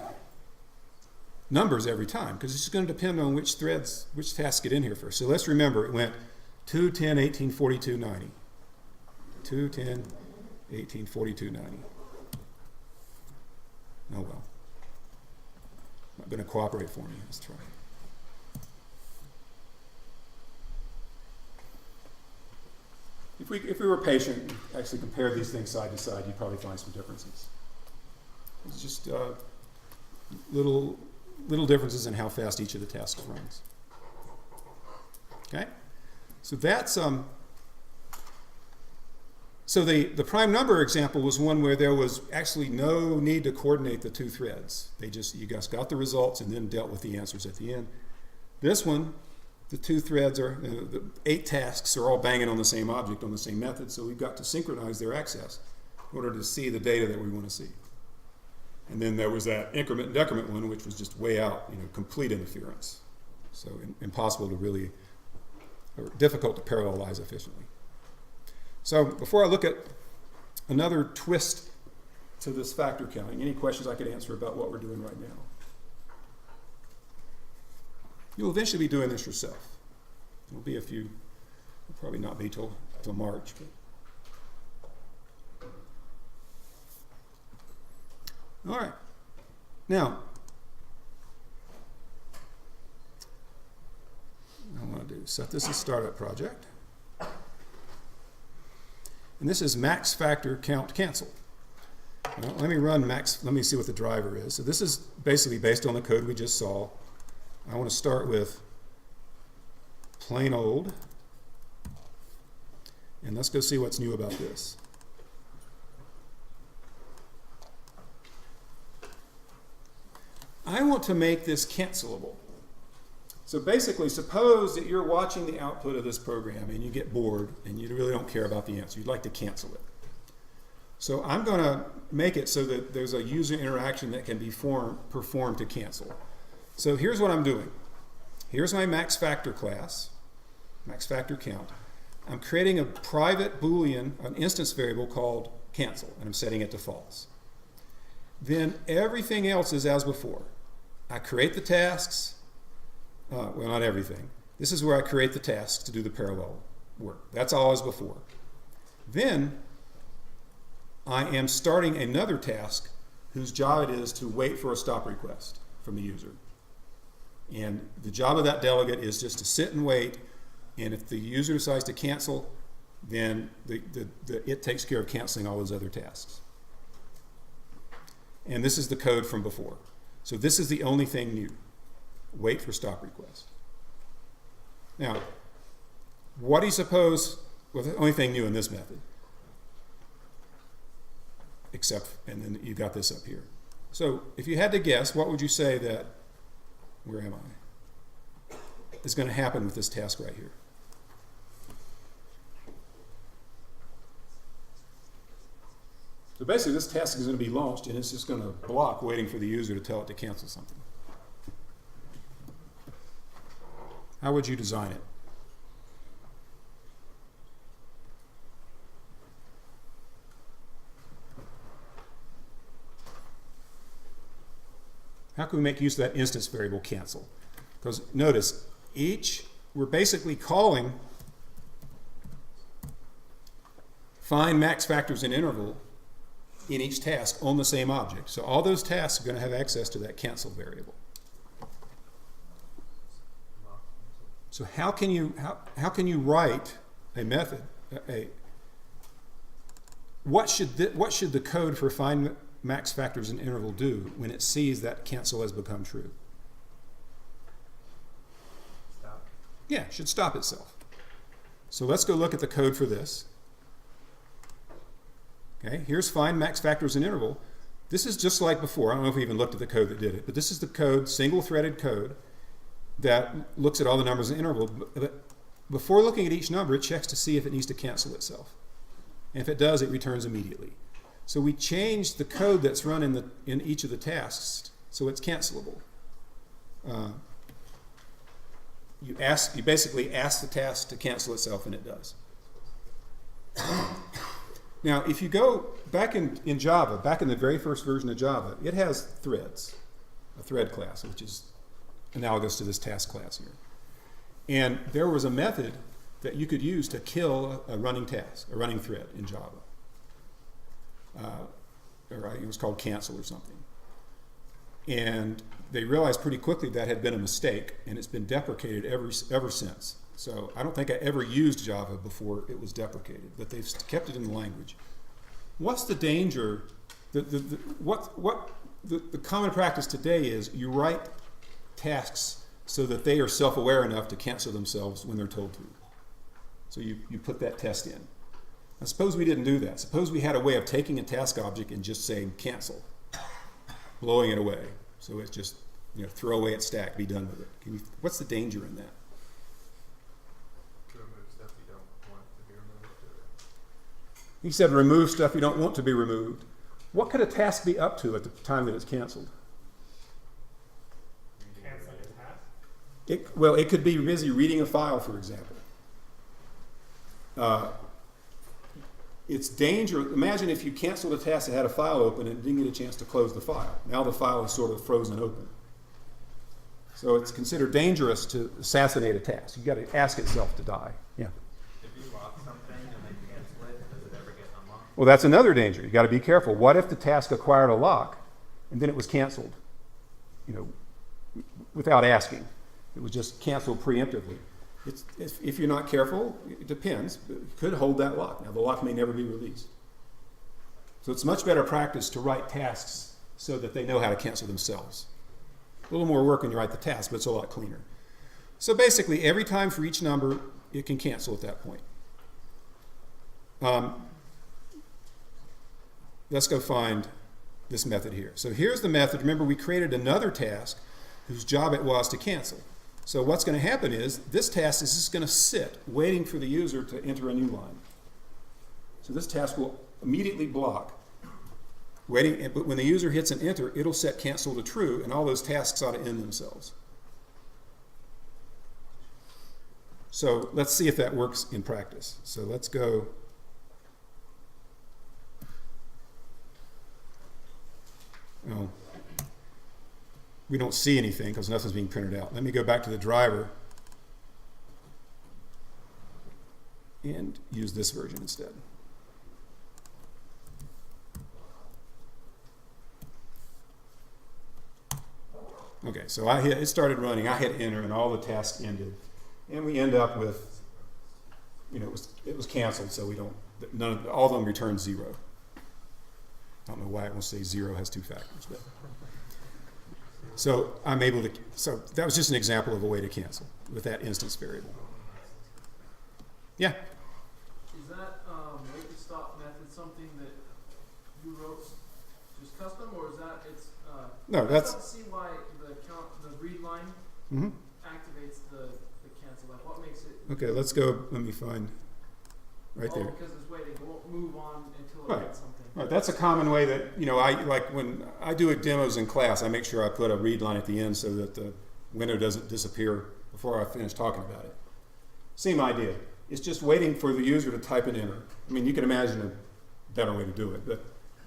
numbers every time because it's just going to depend on which tasks get in here first. So let's remember it went 2, 10, 18, 42, 90. 2, 10, 18, 42, 90. Oh well. Not going to cooperate for me. Let's try. If we were patient and actually compared these things side to side, you'd probably find some differences. It's just little differences in how fast each of the tasks runs. Okay, so that's So the prime number example was one where there was actually no need to coordinate the two threads. You guys got the results and then dealt with the answers at the end. This one, the two threads the 8 tasks are all banging on the same object on the same method, so we've got to synchronize their access in order to see the data that we want to see. And then there was that increment and decrement one, which was just way out, complete interference. So impossible to really, or difficult to parallelize efficiently. So before I look at another twist to this factor counting, any questions I could answer about what we're doing right now? You'll eventually be doing this yourself. There'll be a few, it'll probably not be till March. All right. Now, what I want to do is set this as startup project. And this is max factor count cancel. Well, let me run max, let me see what the driver is. So this is basically based on the code we just saw. I want to start with plain old. And let's go see what's new about this. I want to make this cancelable. So basically, suppose that you're watching the output of this program and you get bored and you really don't care about the answer. You'd like to cancel it. So I'm going to make it so that there's a user interaction that can be performed to cancel. So here's what I'm doing. Here's my max factor class, max factor count. I'm creating a private Boolean, an instance variable called cancel, and I'm setting it to false. Then everything else is as before. I create the tasks. Well, not everything. This is where I create the tasks to do the parallel work. That's all as before. Then I am starting another task whose job it is to wait for a stop request from the user. And the job of that delegate is just to sit and wait, and if the user decides to cancel, then it takes care of canceling all those other tasks. And this is the code from before. So this is the only thing new. Wait for stop request. Now, what do you suppose, well, the only thing new in this method, except, and then you got this up here. So if you had to guess, what would you say that, where am I, is going to happen with this task right here? So basically this task is going to be launched and it's just going to block waiting for the user to tell it to cancel something. How would you design it? How can we make use of that instance variable cancel? Because notice, we're basically calling find max factors in interval in each task on the same object. So all those tasks are going to have access to that cancel variable. So how can you write a method? What should the code for find max factors in interval do when it sees that cancel has become true? Stop. Yeah, it should stop itself. So let's go look at the code for this. Okay, here's find max factors in interval. This is just like before. I don't know if we even looked at the code that did it, but this is the code, single-threaded code, that looks at all the numbers in interval. But before looking at each number, it checks to see if it needs to cancel itself. And if it does, it returns immediately. So we changed the code that's run in each of the tasks so it's cancelable. You basically ask the task to cancel itself, and it does. Now, if you go back in Java, back in the very first version of Java, it has threads, a thread class, which is analogous to this task class here. And there was a method that you could use to kill a running task, a running thread in Java. It was called cancel or something. And they realized pretty quickly that had been a mistake, and it's been deprecated ever since. So I don't think I ever used Java before it was deprecated, but they've kept it in the language. What's the danger? The common practice today is you write tasks so that they are self-aware enough to cancel themselves when they're told to. So you put that test in. Now suppose we didn't do that. Suppose we had a way of taking a task object and just saying cancel, blowing it away. So it's just, throw away its stack, be done with it. What's the danger in that? To remove stuff you don't want to be removed. He said remove stuff you don't want to be removed. What could a task be up to at the time that it's canceled? Canceling a task? It could be busy reading a file, for example. It's dangerous. Imagine if you canceled a task that had a file open and didn't get a chance to close the file. Now the file is sort of frozen open. So it's considered dangerous to assassinate a task. You've got to ask itself to die. Yeah. If you lock something and then cancel it, does it ever get unlocked? Well, that's another danger. You've got to be careful. What if the task acquired a lock and then it was canceled? Without asking. It was just canceled preemptively. If you're not careful, it depends. It could hold that lock. Now, the lock may never be released. So it's much better practice to write tasks so that they know how to cancel themselves. A little more work when you write the task, but it's a lot cleaner. So basically, every time for each number, it can cancel at that point. Let's go find this method here. So here's the method. Remember, we created another task whose job it was to cancel. So what's going to happen is this task is just going to sit waiting for the user to enter a new line. So this task will immediately block, waiting, but when the user hits an enter, it'll set cancel to true, and all those tasks ought to end themselves. So let's see if that works in practice. So let's go. Oh. We don't see anything because nothing's being printed out. Let me go back to the driver and use this version instead. Okay, so it started running, I hit enter, and all the tasks ended. And we end up with, it was canceled, so all of them return 0. I don't know why it won't say 0 has 2 factors, but. So so that was just an example of a way to cancel with that instance variable. Yeah? Is that wait to stop method something that you wrote just custom, or is that no, that's. I don't see why the read line activates the cancel. Like, what makes it? Okay, let's go. Let me find right there. Because it's waiting. It won't move on until Right. it gets something. Right, that's a common way that, I like when I do demos in class, I make sure I put a read line at the end so that the window doesn't disappear before I finish talking about it. Same idea. It's just waiting for the user to type an enter. I mean, you can imagine a better way to do it, but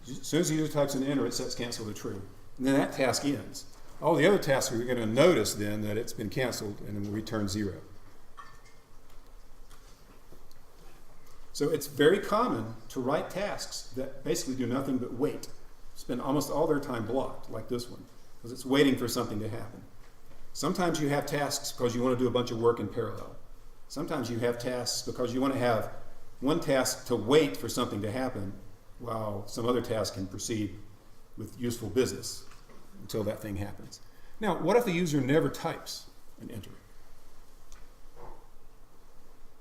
as soon as the user types an enter, it sets cancel to true. And then that task ends. All the other tasks, we're going to notice then that it's been canceled and then we'll return 0. So it's very common to write tasks that basically do nothing but wait. Spend almost all their time blocked, like this one, because it's waiting for something to happen. Sometimes you have tasks because you want to do a bunch of work in parallel. Sometimes you have tasks because you want to have one task to wait for something to happen while some other task can proceed with useful business until that thing happens. Now, what if the user never types an enter?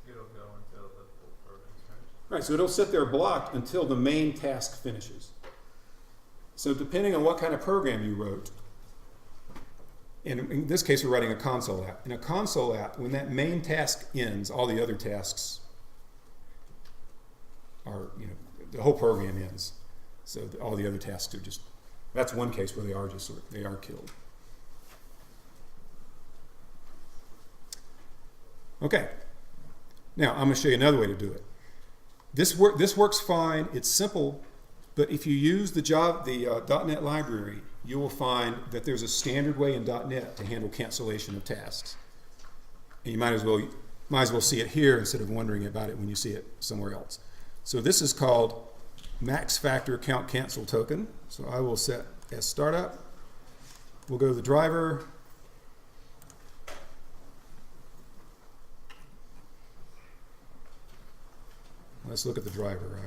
It'll go until the full program's finished. Right, so it'll sit there blocked until the main task finishes. So depending on what kind of program you wrote, and in this case we're writing a console app. In a console app, when that main task ends, all the other tasks are, the whole program ends. So all the other tasks are just, that's one case where they are killed. Okay, now I'm going to show you another way to do it. This works fine. It's simple, but if you use the .NET library, you will find that there's a standard way in .NET to handle cancellation of tasks. And you might as well see it here instead of wondering about it when you see it somewhere else. So this is called max factor count cancel token. So I will set as startup. We'll go to the driver. Let's look at the driver.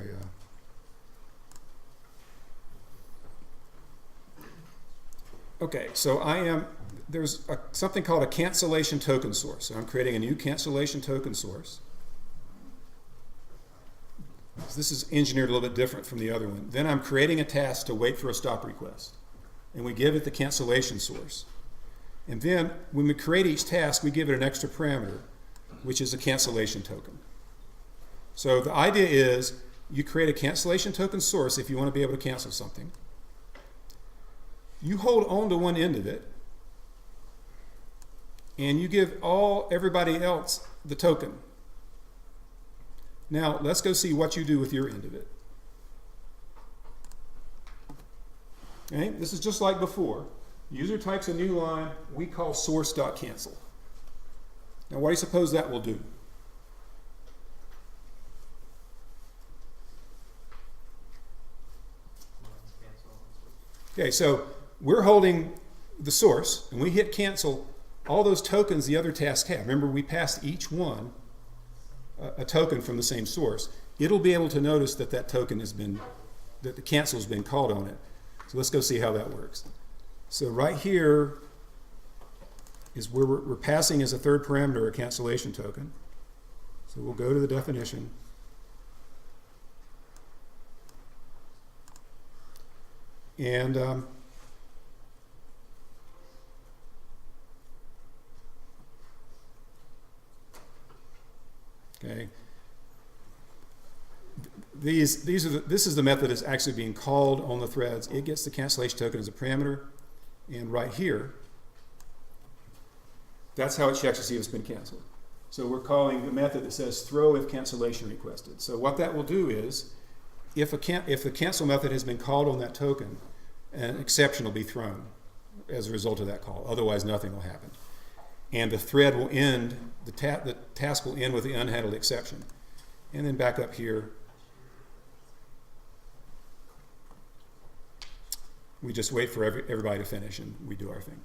Okay, so there's something called a cancellation token source. So I'm creating a new cancellation token source. this is engineered a little bit different from the other one. Then I'm creating a task to wait for a stop request. And we give it the cancellation source. And then when we create each task, we give it an extra parameter, which is a cancellation token. So the idea is you create a cancellation token source if you want to be able to cancel something. You hold on to one end of it, and you give everybody else the token. Now, let's go see what you do with your end of it. Okay, this is just like before. User types a new line we call source.cancel. Now, what do you suppose that will do? Okay, so we're holding the source, and we hit cancel. All those tokens the other tasks have. Remember, we passed each one a token from the same source. It'll be able to notice that that token has been, that the cancel has been called on it. So let's go see how that works. So right here is where we're passing as a third parameter a cancellation token. So we'll go to the definition. And okay. This is the method that's actually being called on the threads. It gets the cancellation token as a parameter, and right here, that's how it checks to see if it's been canceled. So we're calling the method that says throw if cancellation requested. So what that will do is, if the cancel method has been called on that token, an exception will be thrown as a result of that call. Otherwise, nothing will happen. And the thread will end, the task will end with the unhandled exception. And then back up here, we just wait for everybody to finish and we do our thing.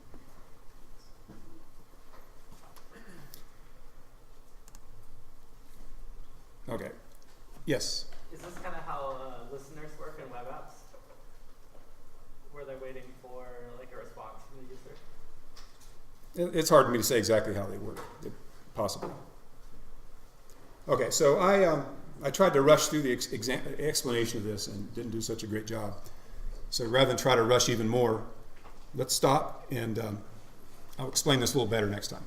Okay. Yes? Is this kind of how listeners work in web apps? Where they're waiting for like a response from the user? It's hard for me to say exactly how they work. Possibly. Okay, so I tried to rush through the explanation of this and didn't do such a great job. So rather than try to rush even more, let's stop and I'll explain this a little better next time.